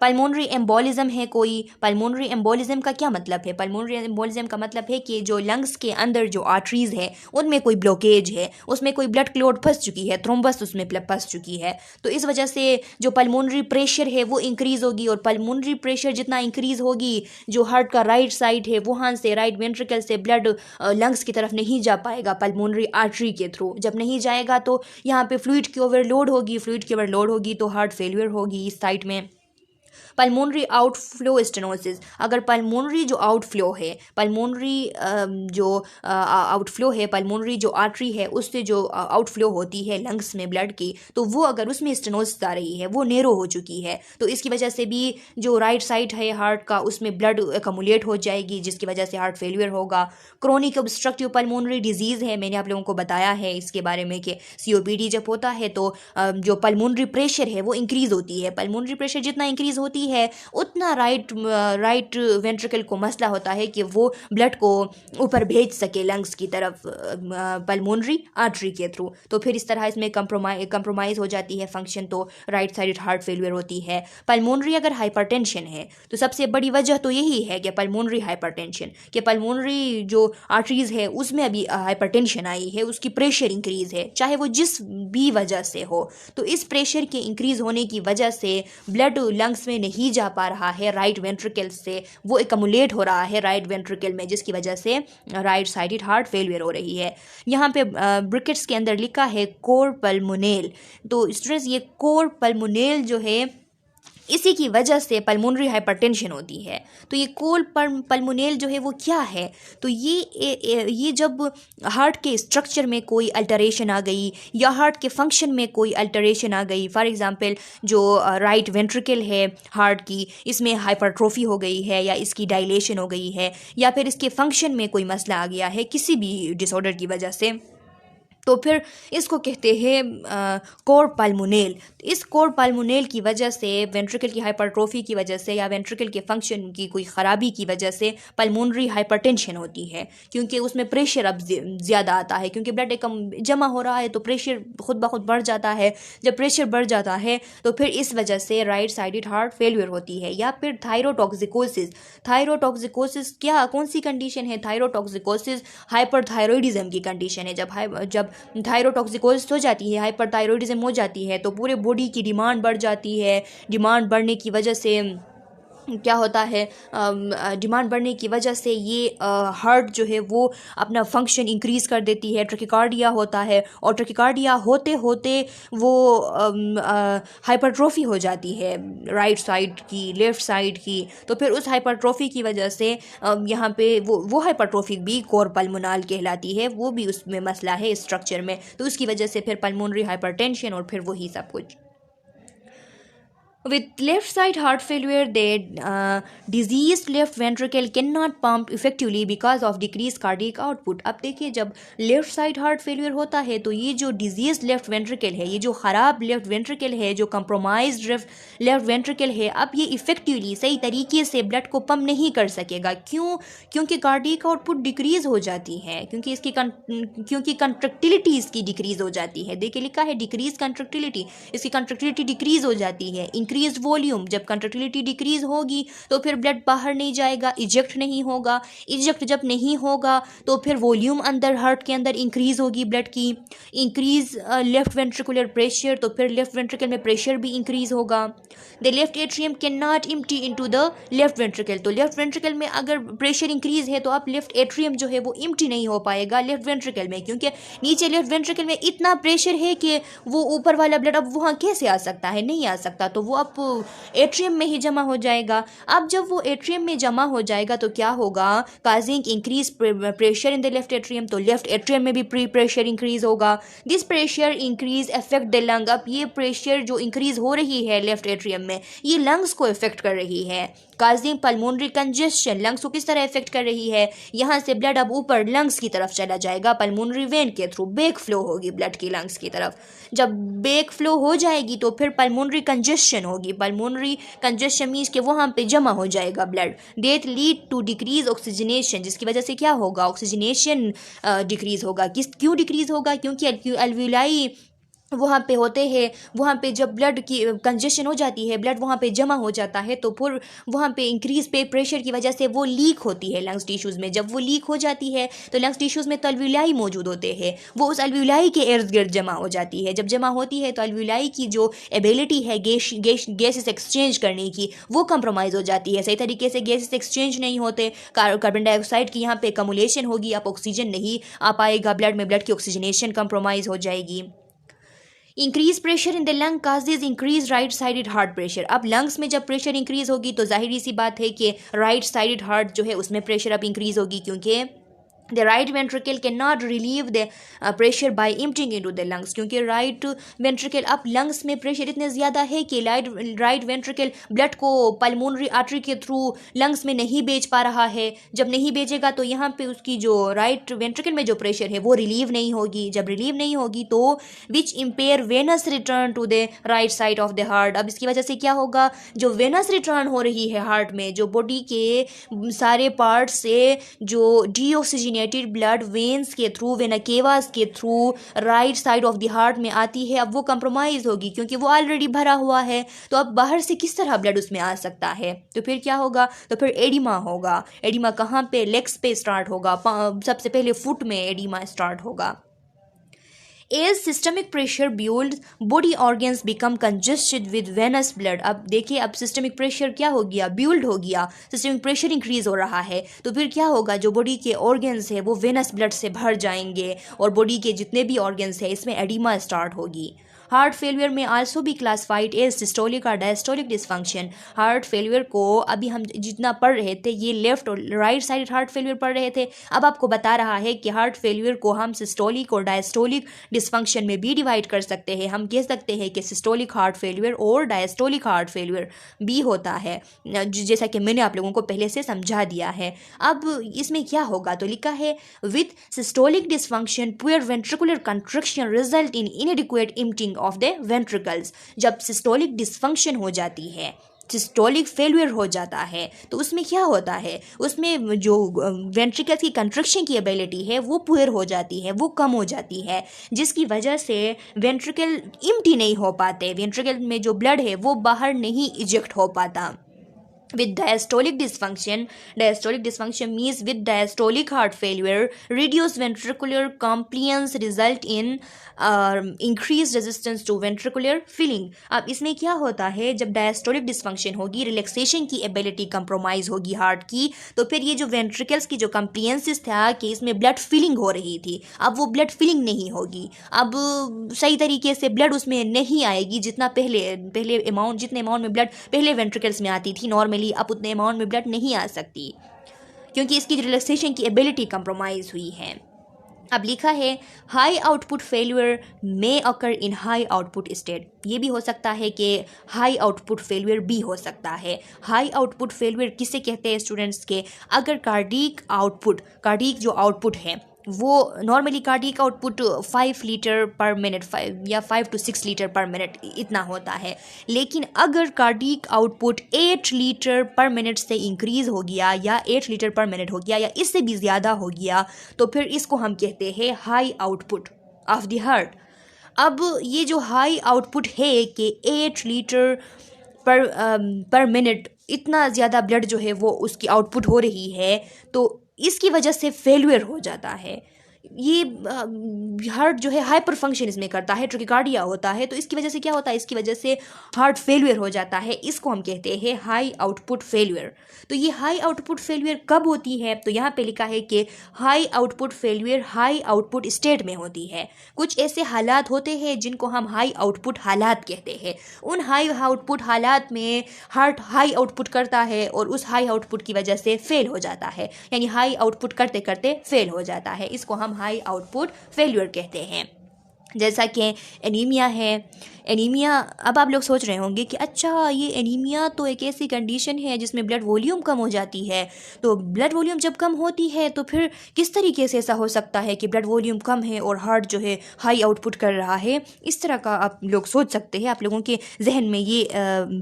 पल्मोनरी एम्बोलिज्म है कोई, पल्मोनरी एम्बोलिज्म का क्या मतलब है? पल्मोनरी एम्बोलिज्म का मतलब है कि जो लंग्स के अंदर जो आर्टरीज है उनमें कोई ब्लॉकेज है, उसमें कोई ब्लड क्लॉट फंस चुकी है, थ्रोम्बस उसमें फंस चुकी है, तो इस वजह से जो पल्मोनरी प्रेशर है वो इंक्रीज होगी, और पल्मोनरी प्रेशर जितना इंक्रीज होगी, जो हार्ट का राइट साइड है वहाँ से राइट वेंट्रिकल से ब्लड लंग्स की तरफ नहीं जा पाएगा पल्मोनरी आर्टरी के थ्रू। जब नहीं जाएगा तो यहाँ पे फ्लूइड की ओवरलोड होगी, फ्लूइड की ओवरलोड होगी तो हार्ट फेलियर होगी इस साइड में। पल्मोनरी आउटफ्लो स्टेनोसिस, अगर पल्मोनरी जो आउटफ्लो है, पल्मोनरी जो आउटफ्लो है, पल्मोनरी जो आर्टरी है उससे जो आउटफ्लो होती है लंग्स में ब्लड की, तो वो अगर उसमें स्टेनोसिस आ रही है, वो नेरो हो चुकी है, तो इसकी वजह से भी जो राइट साइड है हार्ट का उसमें ब्लड एकमुलेट हो जाएगी, जिसकी वजह से हार्ट फेलियर होगा। क्रोनिक ऑब्स्ट्रक्टिव पल्मोनरी डिजीज़ है, मैंने आप लोगों को बताया है इसके बारे में कि COPD जब होता है तो जो पल्मोनरी प्रेशर है वो इंक्रीज़ होती है। पल्मोनरी प्रेशर जितना इंक्रीज़ होती है उतना राइट वेंट्रिकल को मसला होता है कि वो ब्लड को ऊपर भेज सके लंग्स की तरफ पल्मोनरी आर्टरी के थ्रू, तो फिर इस तरह इसमें कंप्रोमाइज़ हो जाती है फंक्शन, तो राइट साइडेड हार्ट फेलियर होती है। पल्मोनरी अगर हाइपरटेंशन है तो सबसे बड़ी वजह तो यही है कि पल्मोनरी हाइपरटेंशन, कि पल्मोनरी जो आर्टरीज है उसमें अभी हाइपरटेंशन आई है, उसकी प्रेशर इंक्रीज़ है, चाहे वो जिस भी वजह से हो, तो इस प्रेशर के इंक्रीज़ होने की वजह से ब्लड लंग्स में नहीं जा पा रहा है राइट वेंट्रिकल से, वो एकमुलेट हो रहा है राइट वेंट्रिकल में, जिसकी वजह से राइट साइडेड हार्ट फेलियर हो रही है। यहाँ पे ब्रैकेट्स के अंदर लिखा है कोर पल्मोनेल, तो स्टूडेंट्स ये कोर पल्मोनेल जो है इसी की वजह से पल्मोनरी हाइपरटेंशन होती है। तो ये कोर पल्मोनेल जो है वो क्या है, तो ये जब हार्ट के स्ट्रक्चर में कोई अल्टरेशन आ गई या हार्ट के फंक्शन में कोई अल्टरेशन आ गई, फॉर एग्जांपल जो राइट वेंट्रिकल है हार्ट की, इसमें हाइपरट्रोफी हो गई है या इसकी डायलेशन हो गई है, या फिर इसके फंक्शन में कोई मसला आ गया है किसी भी डिसऑर्डर की वजह से, तो फिर इसको कहते हैं कोर पल्मोनेल। इस कोर पल्मोनेल की वजह से, वेंट्रिकल की हाइपरट्रोफी की वजह से या वेंट्रिकल के फंक्शन की कोई ख़राबी की वजह से पल्मोनरी हाइपरटेंशन होती है, क्योंकि उसमें प्रेशर अब ज़्यादा आता है, क्योंकि ब्लड कम जमा हो रहा है तो प्रेशर खुद ब खुद बढ़ जाता है। जब प्रेशर बढ़ जाता है तो फिर इस वजह से राइट साइडेड हार्ट फेलियर होती है। या फिर थायरोटॉक्सिकोसिस, थायरोटॉक्सिकोसिस क्या कौन सी कंडीशन है? थायरोटॉक्सिकोसिस हाइपरथायरॉयडिज्म की कंडीशन है। जब थायरोटॉक्सिकोसिस हो जाती है, हाइपरथायरॉयडिज्म हो जाती है, तो पूरे बॉडी की डिमांड बढ़ जाती है। डिमांड बढ़ने की वजह से क्या होता है, डिमांड बढ़ने की वजह से ये हार्ट जो है वो अपना फंक्शन इंक्रीज़ कर देती है, ट्रैकिकार्डिया होता है, और ट्रैकिकार्डिया होते होते वो हाइपरट्रोफी हो जाती है राइट साइड की, लेफ़्ट साइड की। तो फिर उस हाइपरट्रोफी की वजह से यहाँ पे वो हाइपरट्रोफी भी कोर पल्मोनल कहलाती है, वो भी उसमें मसला है स्ट्रक्चर में। तो उसकी वजह से फिर पल्मोनरी हाइपरटेंशन और फिर वही सब कुछ। With left side heart failure, the diseased left ventricle cannot pump effectively because of decreased cardiac output. अब देखिए, जब लेफ्ट साइड हार्ट फेलियर होता है तो ये जो डिजीज लेफ्ट वेंट्रिकल है, ये जो ख़राब लेफ्ट वेंट्रिकल है, जो कंप्रोमाइज्ड लेफ्ट वेंट्रिकल है, अब ये इफेक्टिवली सही तरीके से ब्लड को पम्प नहीं कर सकेगा। क्यों? क्योंकि कार्डियक आउटपुट डिक्रीज हो जाती है, क्योंकि कंट्रक्टिलिटी इसकी डिक्रीज हो जाती है। देखिए लिखा है डिक्रीज कंट्रक्टिलिटी, इसकी कंट्रक्टिलिटी डिक्रीज हो जाती है। इंक्रीज वॉल्यूम, जब कंट्रक्टिलिटी डिक्रीज होगी तो फिर ब्लड बाहर नहीं जाएगा, इजेक्ट नहीं होगा। इजेक्ट जब नहीं होगा तो फिर वॉल्यूम अंदर हार्ट के अंदर इंक्रीज होगी ब्लड की। इंक्रीज लेफ्ट वेंट्रिकुलर प्रेशर, तो फिर लेफ्ट वेंट्रिकल में प्रेशर भी इंक्रीज होगा। The left atrium can not empty into the left ventricle, तो लेफ्ट वेंट्रिकल में अगर प्रेशर इंक्रीज है तो अब लेफ्ट एट्रियम जो है वो एम्प्टी नहीं हो पाएगा लेफ्ट वेंट्रिकल में, क्योंकि नीचे लेफ्ट वेंट्रिकल में इतना प्रेशर है कि वो ऊपर वाला ब्लड अब वहाँ कैसे आ सकता है, नहीं आ सकता। तो वो अब एट्रियम में ही जमा हो जाएगा। अब जब वो एट्रियम में जमा हो जाएगा तो क्या होगा, causing increase pressure in the left atrium, तो लेफ्ट एट्रियम में भी प्रेशर इंक्रीज होगा। This pressure increase affect the lung, अब ये प्रेशर जो इंक्रीज हो रही है लेफ्ट एट्रियम में, ये लंग्स को इफेक्ट कर रही है। काजिंग पल्मोनरी कंजेशन, लंग्स को किस तरह इफेक्ट कर रही है, यहाँ से ब्लड अब ऊपर लंग्स की तरफ चला जाएगा पल्मोनरी वेन के थ्रू, बैक फ्लो होगी ब्लड की लंग्स की तरफ। जब बैक फ्लो हो जाएगी तो फिर पल्मोनरी कंजेशन होगी। पल्मोनरी कंजेशन मीन्स कि वहाँ पे जमा हो जाएगा blood. Death lead to decrease oxygenation, जिसकी वजह से क्या होगा, ऑक्सीजनेशन डिक्रीज होगा। क्यों डिक्रीज होगा, क्योंकि अल्विलाई वहाँ पे होते हैं, वहाँ पे जब ब्लड की कंजेशन हो जाती है, ब्लड वहाँ पे जमा हो जाता है, तो फिर वहाँ पे इंक्रीज पे प्रेशर की वजह से वो लीक होती है लंग्स टिश्यूज़ में। जब वो लीक हो जाती है तो लंग्स टिश्यूज़ में तो अल्विलाई मौजूद होते हैं, वो उस अल्विलाई के इर्द गिर्द जमा हो जाती है। जब जमा होती है तो अल्विलाई की जो एबिलिटी है गैसेस एक्सचेंज करने की, वो कंप्रोमाइज़ हो जाती है। सही तरीके से गैसेस एक्सचेंज नहीं होते, कार्बन डाइऑक्साइड की यहाँ पे कमुलेशन होगी, अब ऑक्सीजन नहीं आ पाएगा ब्लड में, ब्लड की ऑक्सीजनेशन कंप्रोमाइज़ हो जाएगी। Increase pressure in the lung causes increase right sided heart pressure, अब लंग्स में जब प्रेशर इंक्रीज होगी तो जाहिर सी बात है कि राइट साइडेड हार्ट जो है उसमें प्रेशर अब इंक्रीज होगी, क्योंकि the right ventricle cannot relieve the pressure by emptying into the lungs, क्योंकि राइट वेंट्रिकल अब लंग्स में प्रेशर इतने ज़्यादा है कि राइट वेंट्रिकल ब्लड को पल्मोनरी आर्टरी के थ्रू लंग्स में नहीं भेज पा रहा है। जब नहीं भेजेगा तो यहाँ पे उसकी जो राइट वेंट्रिकल में जो प्रेशर है वो रिलीव नहीं होगी। जब रिलीव नहीं होगी तो which impair venous return to the right side of the heart, अब इसकी वजह से क्या होगा, जो वेनस रिटर्न हो रही है हार्ट में, जो बॉडी के सारे पार्ट से जो डीऑक्सीजन ब्लड वेन्स के थ्रू, वेना केवास के through right side of the heart में आती है, अब वो कंप्रोमाइज होगी क्योंकि वो ऑलरेडी भरा हुआ है। तो अब बाहर से किस तरह ब्लड उसमें आ सकता है, तो फिर क्या होगा, तो फिर एडिमा होगा। एडिमा कहाँ पे, लेग्स पे स्टार्ट होगा, सबसे पहले फुट में एडिमा स्टार्ट होगा। As systemic pressure builds, body organs become congested with venous blood, अब देखिए अब सिस्टमिक प्रेशर क्या हो गया, बिल्ड हो गया, सिस्टमिक प्रेशर इंक्रीज हो रहा है, तो फिर क्या होगा, जो बॉडी के ऑर्गन्स है वो वेनस ब्लड से भर जाएंगे और बॉडी के जितने भी ऑर्गन्स है इसमें एडिमा स्टार्ट होगी। हार्ट फेलियर में आल्सो भी क्लासिफाइड एज सिस्टोलिक और डायस्टोलिक डिसफंक्शन। हार्ट फेलियर को अभी हम जितना पढ़ रहे थे ये लेफ्ट और राइट साइड हार्ट फेलियर पढ़ रहे थे, अब आपको बता रहा है कि हार्ट फेलियर को हम सिस्टोलिक और डायस्टोलिक डिसफंक्शन में भी डिवाइड कर सकते हैं। हम कह सकते हैं कि सिस्टोलिक हार्ट फेलियर और डायस्टोलिक हार्ट फेलियर भी होता है, जैसा कि मैंने आप लोगों को पहले से समझा दिया है। अब इसमें क्या होगा, तो लिखा है with systolic dysfunction poor ventricular construction result in इनएडिक्वेट emptying of the ventricles. जब सिस्टोलिक डिसफंक्शन हो जाती है, सिस्टोलिक फेलियर हो जाता है, तो उसमें क्या होता है, उसमें जो वेंट्रिकल की कंट्रक्शन की एबिलिटी है वो पुअर हो जाती है, वो कम हो जाती है, जिसकी वजह से वेंट्रिकल एम्प्टी नहीं हो पाते, वेंट्रिकल में जो ब्लड है वो बाहर नहीं इजेक्ट हो पाता। with diastolic dysfunction means with diastolic heart failure, reduced ventricular compliance result in increased resistance to ventricular filling. अब इसमें क्या होता है, जब डायस्टोलिक डिस्फंक्शन होगी, रिलैक्सेशन की एबिलिटी कंप्रोमाइज होगी हार्ट की, तो फिर ये जो वेंट्रिकल्स की जो कंप्लियंसिस था कि इसमें ब्लड फिलिंग हो रही थी, अब वो ब्लड फिलिंग नहीं होगी, अब सही तरीके से ब्लड उसमें नहीं आएगी जितना पहले अमाउंट, जितने अमाउंट में ब्लड पहले वेंट्रिकल्स में आती थी नॉर्मली, अब उतने अमाउंट में ब्लड नहीं आ सकती क्योंकि इसकी रिलैक्सेशन की एबिलिटी कंप्रोमाइज हुई है। अब लिखा है हाई आउटपुट फेल्यूर में अकर इन हाई आउटपुट स्टेट, ये भी हो सकता है कि हाई आउटपुट फेल्यूर भी हो सकता है। हाई आउटपुट फेल्यूर किसे कहते हैं स्टूडेंट्स के, अगर कार्डिक जो आउटपुट है वो नॉर्मली कार्डिक आउटपुट 5 लीटर पर मिनट 5 या 5 to 6 लीटर पर मिनट इतना होता है, लेकिन अगर कार्डिक आउटपुट 8 लीटर पर मिनट से इंक्रीज़ हो गया या 8 लीटर पर मिनट हो गया या इससे भी ज़्यादा हो गया, तो फिर इसको हम कहते हैं high output of the heart. अब ये जो हाई आउटपुट है कि 8 लीटर पर मिनट, इतना ज़्यादा ब्लड जो है वो उसकी आउटपुट हो रही है, तो इसकी वजह से फेल्यूर हो जाता है। ये हार्ट जो है हाइपर फंक्शन इसमें करता है, ट्रैकिकार्डिया होता है, तो इसकी वजह से क्या होता है, इसकी वजह से हार्ट फेल्यूर हो जाता है, इसको हम कहते हैं हाई आउटपुट फेल्यूर। तो ये हाई आउटपुट फेल्यूर कब होती है, तो यहाँ पे लिखा है कि high output failure high output state में होती है। कुछ ऐसे हालात होते हैं जिनको हम हाई आउटपुट हालात कहते हैं, उन हाई आउटपुट हालात में हार्ट हाई आउटपुट करता है और उस हाई आउटपुट की वजह से फेल हो जाता है, यानी हाई आउटपुट करते करते फेल हो जाता है, इसको हम हाई आउटपुट फेल्यूर कहते हैं। जैसा कि एनीमिया है, एनीमिया, अब आप लोग सोच रहे होंगे कि अच्छा ये एनीमिया तो एक ऐसी कंडीशन है जिसमें ब्लड वॉल्यूम कम हो जाती है, तो ब्लड वॉल्यूम जब कम होती है तो फिर किस तरीके से ऐसा हो सकता है कि ब्लड वॉल्यूम कम है और हार्ट जो है हाई आउटपुट कर रहा है, इस तरह का आप लोग सोच सकते हैं, आप लोगों के जहन में ये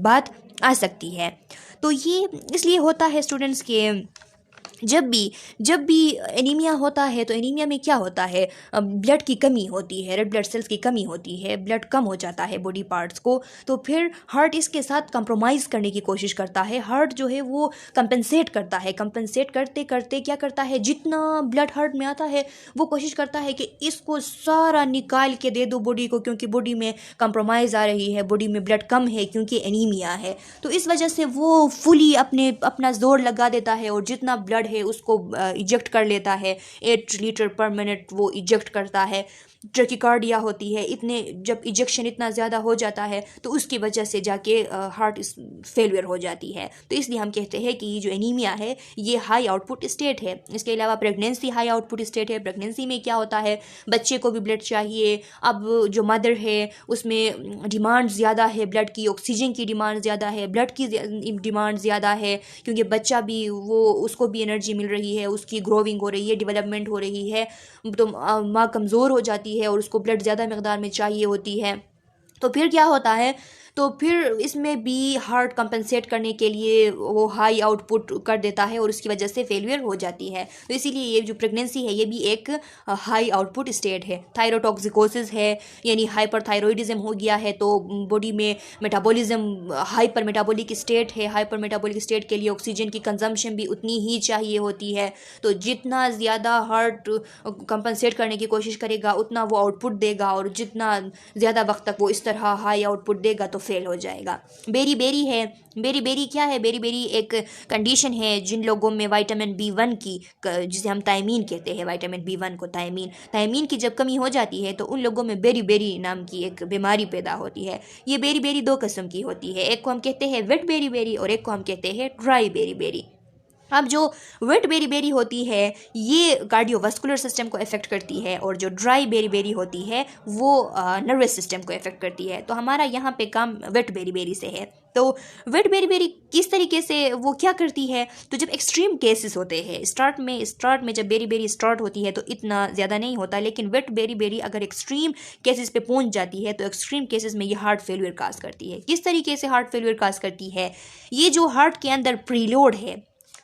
बात आ सकती है। तो ये इसलिए होता है स्टूडेंट्स के जब भी एनीमिया होता है, तो एनीमिया में क्या होता है, ब्लड की कमी होती है, रेड ब्लड सेल्स की कमी होती है, ब्लड कम हो जाता है बॉडी पार्ट्स को, तो फिर हार्ट इसके साथ कंप्रोमाइज़ करने की कोशिश करता है, हार्ट जो है वो कंपनसेट करता है, कंपनसेट करते करते क्या करता है, जितना ब्लड हार्ट में आता है वो कोशिश करता है कि इसको सारा निकाल के दे दो बॉडी को, क्योंकि बॉडी में कंप्रोमाइज़ आ रही है, बॉडी में ब्लड कम है क्योंकि एनीमिया है, तो इस वजह से वो फुली अपना जोर लगा देता है और जितना ब्लड है उसको इजेक्ट कर लेता है, 8 लीटर पर मिनट वो इजेक्ट करता है। ट्रैकिकार्डिया होती है, इतने जब इजेक्शन इतना ज़्यादा हो जाता है तो उसकी वजह से जाके हार्ट फेलियर हो जाती है, तो इसलिए हम कहते हैं कि ये जो एनीमिया है ये हाई आउटपुट स्टेट है। इसके अलावा प्रेगनेंसी हाई आउटपुट स्टेट है। प्रेगनेंसी में क्या होता है, बच्चे को भी ब्लड चाहिए, अब जो मदर है उसमें डिमांड ज़्यादा है ब्लड की, ऑक्सीजन की डिमांड ज़्यादा है, ब्लड की डिमांड ज़्यादा है, क्योंकि बच्चा भी वो उसको भी एनर्जी मिल रही है, उसकी ग्रोविंग हो रही है, डेवलपमेंट हो रही है, तो माँ कमज़ोर हो जाती है और उसको ब्लड ज़्यादा मकदार में चाहिए होती है। तो फिर क्या होता है, तो फिर इसमें भी हार्ट कंपनसेट करने के लिए वो हाई आउटपुट कर देता है और उसकी वजह से फेलियर हो जाती है। तो इसीलिए ये जो प्रेगनेंसी है ये भी एक हाई आउटपुट स्टेट है। थायरोटॉक्सिकोसिस है, यानी हाइपरथायरॉयडिज्म हो गया है, तो बॉडी में मेटाबॉलिज्म हाइपर मेटाबॉलिक स्टेट है। हाइपर मेटाबॉलिक स्टेट के लिए ऑक्सीजन की कंजम्पशन भी उतनी ही चाहिए होती है, तो जितना ज़्यादा हार्ट कंपनसेट करने की कोशिश करेगा उतना वो आउटपुट देगा, और जितना ज़्यादा वक्त तक वो इस तरह हाई आउटपुट देगा तो फेल हो जाएगा। बेरी है, बेरी क्या है, बेरी एक कंडीशन है जिन लोगों में विटामिन B1 की, जिसे हम थायमीन कहते हैं, विटामिन B1 को थायमीन की जब कमी हो जाती है तो उन लोगों में बेरी नाम की एक बीमारी पैदा होती है। ये बेरी 2 किस्म की होती है, एक को हम कहते हैं वेट बेरी और एक को हम कहते हैं ड्राई बेरी। अब जो वेट बेरी होती है ये कार्डियोवास्कुलर सिस्टम को इफ़ेक्ट करती है, और जो ड्राई बेरी होती है वो नर्वस सिस्टम को इफ़ेक्ट करती है। तो हमारा यहाँ पे काम वेट बेरी से है। तो वेट बेरी किस तरीके से वो क्या करती है, तो जब एक्सट्रीम केसेस होते हैं, स्टार्ट में जब बेरी स्टार्ट होती है तो इतना ज़्यादा नहीं होता, लेकिन वेट बेरी अगर एक्सट्रीम केसेस पे पहुंच जाती है तो एक्सट्रीम केसेस में ये हार्ट फेलियर काज करती है। किस तरीके से हार्ट फेलियर काज करती है, ये जो हार्ट के अंदर प्रीलोड है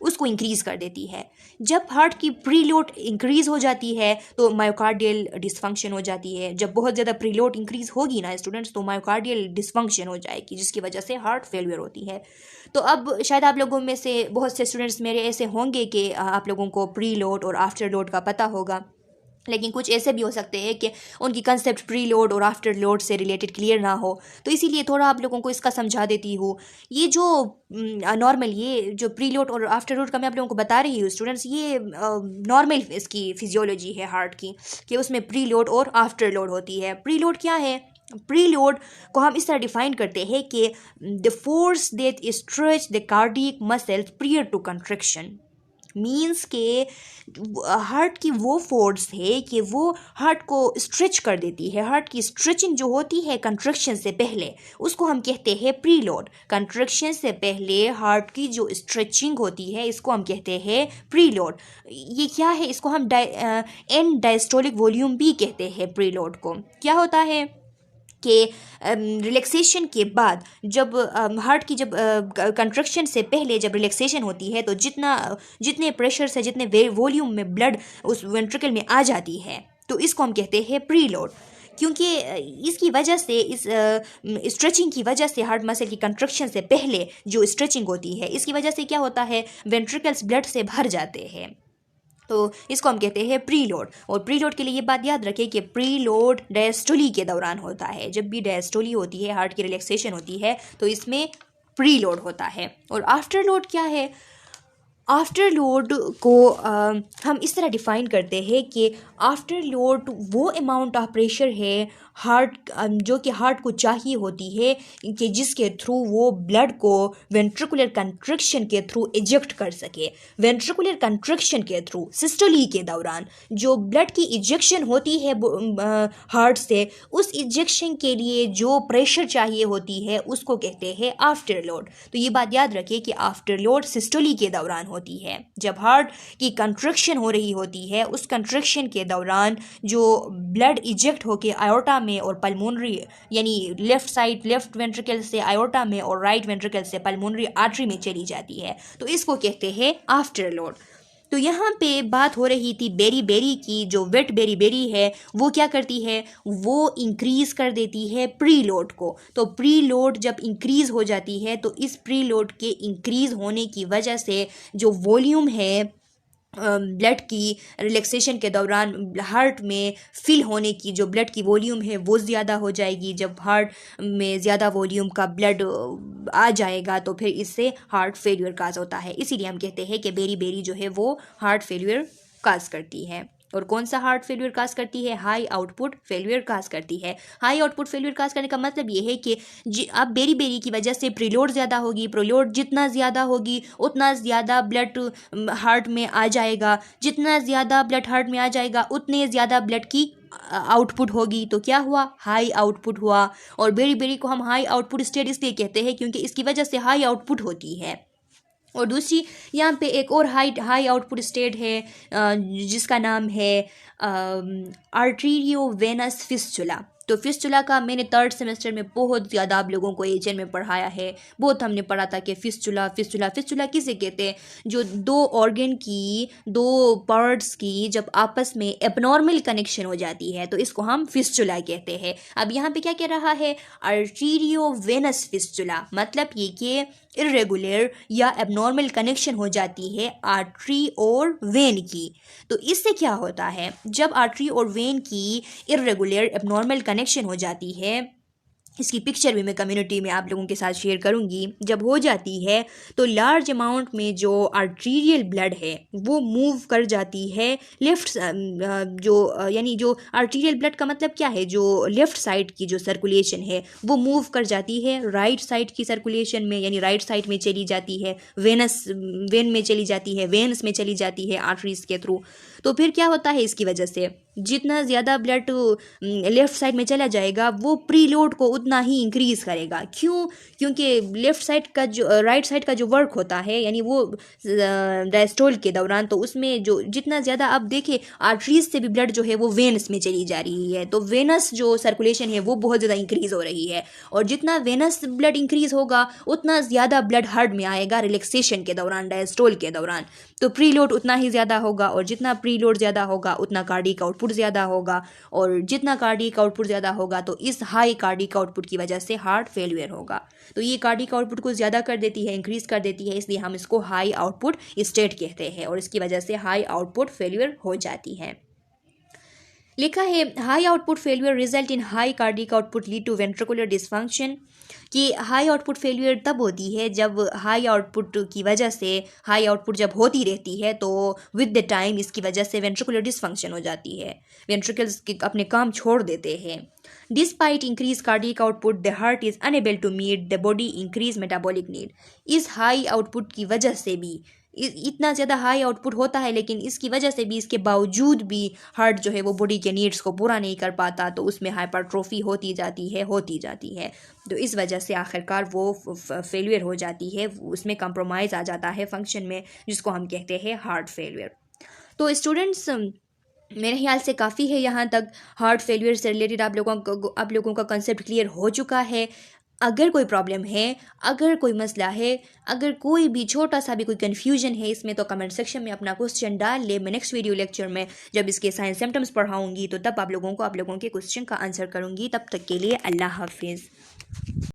उसको इंक्रीज़ कर देती है। जब हार्ट की प्रीलोड इंक्रीज़ हो जाती है तो मायोकार्डियल डिसफंक्शन हो जाती है। जब बहुत ज़्यादा प्रीलोड इंक्रीज़ होगी ना स्टूडेंट्स, तो मायोकार्डियल डिसफंक्शन हो जाएगी, जिसकी वजह से हार्ट फेलियर होती है। तो अब शायद आप लोगों में से बहुत से स्टूडेंट्स मेरे ऐसे होंगे कि आप लोगों को प्री लोड और आफ्टर लोड का पता होगा, लेकिन कुछ ऐसे भी हो सकते हैं कि उनकी कंसेप्ट प्री लोड और आफ्टर लोड से रिलेटेड क्लियर ना हो। तो इसीलिए थोड़ा आप लोगों को इसका समझा देती हूँ। ये जो नॉर्मल ये जो प्री लोड और आफ्टर लोड का मैं आप लोगों को बता रही हूँ स्टूडेंट्स, ये नॉर्मल इसकी फिजियोलॉजी है हार्ट की, कि उसमें प्री लोड और आफ्टर लोड होती है। प्री लोड क्या है? प्री लोड को हम इस तरह डिफाइन करते हैं कि the force that stretch the cardiac muscles prior to contraction. Means के हार्ट की वो फोर्स है कि वो हार्ट को स्ट्रेच कर देती है। हार्ट की स्ट्रेचिंग जो होती है कंट्रैक्शन से पहले, उसको हम कहते हैं प्रीलोड। कंट्रैक्शन से पहले हार्ट की जो स्ट्रेचिंग होती है, इसको हम कहते हैं प्रीलोड। ये क्या है? इसको हम एंड डायस्टोलिक वॉल्यूम भी कहते हैं प्रीलोड को। क्या होता है कि रिलैक्सेशन के बाद जब हार्ट की जब कंट्रैक्शन से पहले जब रिलैक्सेशन होती है, तो जितने प्रेशर से जितने वॉल्यूम में ब्लड उस वेंट्रिकल में आ जाती है, तो इसको हम कहते हैं प्रीलोड। क्योंकि इसकी वजह से इस स्ट्रेचिंग की वजह से हार्ट मसल की कंट्रैक्शन से पहले जो स्ट्रेचिंग होती है, इसकी वजह से क्या होता है, वेंट्रिकल्स ब्लड से भर जाते हैं। तो इसको हम कहते हैं प्रीलोड। और प्रीलोड के लिए ये बात याद रखें कि प्रीलोड डायस्टोली के दौरान होता है। जब भी डायस्टोली होती है, हार्ट की रिलैक्सेशन होती है, तो इसमें प्रीलोड होता है। और आफ्टर लोड क्या है? आफ्टर लोड को हम इस तरह डिफ़ाइन करते हैं कि आफ्टर लोड वो अमाउंट ऑफ प्रेशर है हार्ट जो कि हार्ट को चाहिए होती है कि जिसके थ्रू वो ब्लड को वेंट्रिकुलर कंट्रैक्शन के थ्रू इजेक्ट कर सके। वेंट्रिकुलर कंट्रैक्शन के थ्रू सिस्टोली के दौरान जो ब्लड की इजेक्शन होती है हार्ट से, उस इजेक्शन के लिए जो प्रेशर चाहिए होती है, उसको कहते हैं आफ्टर लोड। तो ये बात याद रखिए कि आफ्टर लोड सिस्टोली के दौरान होती है। जब हार्ट की कंट्रैक्शन हो रही होती है, उस कंट्रैक्शन के दौरान जो ब्लड इजेक्ट होके आयोटा में और पल्मोनरी, यानी लेफ्ट वेंट्रिकल से आयोटा में और राइट वेंट्रिकल से पल्मोनरी आर्टरी में चली जाती है, तो इसको कहते हैं आफ्टर लोड। तो यहाँ पे बात हो रही थी बेरी की। जो वेट बेरी है वो क्या करती है, वो इंक्रीज़ कर देती है प्री लोड को। तो प्री लोड जब इंक्रीज़ हो जाती है, तो इस प्री लोड के इंक्रीज़ होने की वजह से जो वॉल्यूम है ब्लड की रिलैक्सेशन के दौरान हार्ट में फिल होने की, जो ब्लड की वॉल्यूम है वो ज़्यादा हो जाएगी। जब हार्ट में ज़्यादा वॉल्यूम का ब्लड आ जाएगा, तो फिर इससे हार्ट फेलियर काज होता है। इसीलिए हम कहते हैं कि बेरी जो है वो हार्ट फेलियर काज करती है। और कौन सा हार्ट फेलियर काज करती है? हाई आउटपुट फेलियर काज करती है। हाई आउटपुट फेलियर काज करने का मतलब ये है कि अब बेरी की वजह से प्रीलोड ज़्यादा होगी। प्रीलोड जितना ज़्यादा होगी उतना ज़्यादा ब्लड हार्ट में आ जाएगा। जितना ज़्यादा ब्लड हार्ट में आ जाएगा, उतने ज़्यादा ब्लड की आउटपुट होगी। तो क्या हुआ? हाई आउटपुट हुआ। और बेरी को हम हाई आउटपुट स्टेट इसलिए कहते हैं क्योंकि इसकी वजह से हाई आउटपुट होती है। और दूसरी यहाँ पे एक और हाई आउटपुट स्टेट है जिसका नाम है आर्टेरियो वेनस फिस्चुला। तो फिस्चुला का मैंने 3rd सेमेस्टर में बहुत ज़्यादा आप लोगों को एचएन में पढ़ाया है। बहुत हमने पढ़ा था कि फिस्चुला किसे कहते हैं? जो दो ऑर्गन की, दो पार्ट्स की जब आपस में एबनॉर्मल कनेक्शन हो जाती है, तो इसको हम फिस्चुला कहते हैं। अब यहाँ पे क्या कह रहा है? आर्टेरियो वेनस फिस्चुला, मतलब ये कि इरेगुलर या एबनॉर्मल कनेक्शन हो जाती है आर्टरी और वेन की। तो इससे क्या होता है? जब आर्टरी और वेन की इरेगुलर एबनॉर्मल कनेक्शन हो जाती है, इसकी पिक्चर भी मैं कम्युनिटी में आप लोगों के साथ शेयर करूंगी। जब हो जाती है तो लार्ज अमाउंट में जो आर्टीरियल ब्लड है वो मूव कर जाती है लेफ्ट, यानी जो आर्टीरियल ब्लड का मतलब क्या है? जो लेफ्ट साइड की जो सर्कुलेशन है वो मूव कर जाती है राइट साइड की सर्कुलेशन में, यानी राइट साइड में चली जाती है, वेन में चली जाती है, वेन्स में चली जाती है आर्टरीज के थ्रू। तो फिर क्या होता है इसकी वजह से? जितना ज़्यादा ब्लड लेफ़्ट साइड में चला जाएगा वो प्रीलोड को उतना ही इंक्रीज़ करेगा। क्यों? क्योंकि लेफ़्ट साइड का जो राइट साइड का जो वर्क होता है यानी वो डायस्टोल के दौरान, तो उसमें जो जितना ज़्यादा आप देखें आर्टरीज से भी ब्लड जो है वो वेनस में चली जा रही है, तो वेनस जो सर्कुलेशन है वो बहुत ज़्यादा इंक्रीज़ हो रही है। और जितना वेनस ब्लड इंक्रीज़ होगा उतना ज़्यादा ब्लड हार्ट में आएगा रिलैक्सेशन के दौरान, डायस्टोल के दौरान, तो प्रीलोड उतना ही ज़्यादा होगा। और जितना प्रीलोड ज़्यादा होगा उतना कार्डिक आउटपुट ज़्यादा होगा, और जितना कार्डिक आउटपुट ज़्यादा होगा तो इस हाई कार्डिक आउटपुट की वजह से हार्ट फेलियर होगा। तो ये कार्डिक आउटपुट को ज़्यादा कर देती है, इंक्रीज़ कर देती है, इसलिए हम इसको हाई आउटपुट स्टेट कहते हैं, और इसकी वजह से हाई आउटपुट फेलियर हो जाती है। लिखा है high output failure result in high cardiac output lead to ventricular dysfunction, कि हाई आउटपुट फेलियर तब होती है जब हाई आउटपुट की वजह से, हाई आउटपुट जब होती रहती है तो विद द टाइम इसकी वजह से वेंट्रिकुलर डिसफंक्शन हो जाती है, वेंट्रिकल्स अपने काम छोड़ देते हैं। Despite increase cardiac output the heart is unable to meet the body increase metabolic need. इस हाई आउटपुट की वजह से भी, इतना ज़्यादा हाई आउटपुट होता है लेकिन इसकी वजह से भी, इसके बावजूद भी हार्ट जो है वो बॉडी के नीड्स को पूरा नहीं कर पाता, तो उसमें हाइपरट्रोफी होती जाती है। तो इस वजह से आखिरकार वो फेलियर हो जाती है, उसमें कंप्रोमाइज़ आ जाता है फंक्शन में, जिसको हम कहते हैं हार्ट फेलियर। तो स्टूडेंट्स मेरे ख्याल से काफ़ी है यहाँ तक। हार्ट फेलियर से रिलेटेड आप लोगों का कंसेप्ट क्लियर हो चुका है। अगर कोई प्रॉब्लम है, अगर कोई मसला है, अगर कोई भी छोटा सा भी कोई कन्फ्यूजन है इसमें, तो कमेंट सेक्शन में अपना क्वेश्चन डाल ले। मैं नेक्स्ट वीडियो लेक्चर में जब इसके साइंस सिम्टम्स पढ़ाऊंगी तो तब आप लोगों के क्वेश्चन का आंसर करूंगी। तब तक के लिए अल्लाह हाफिज़।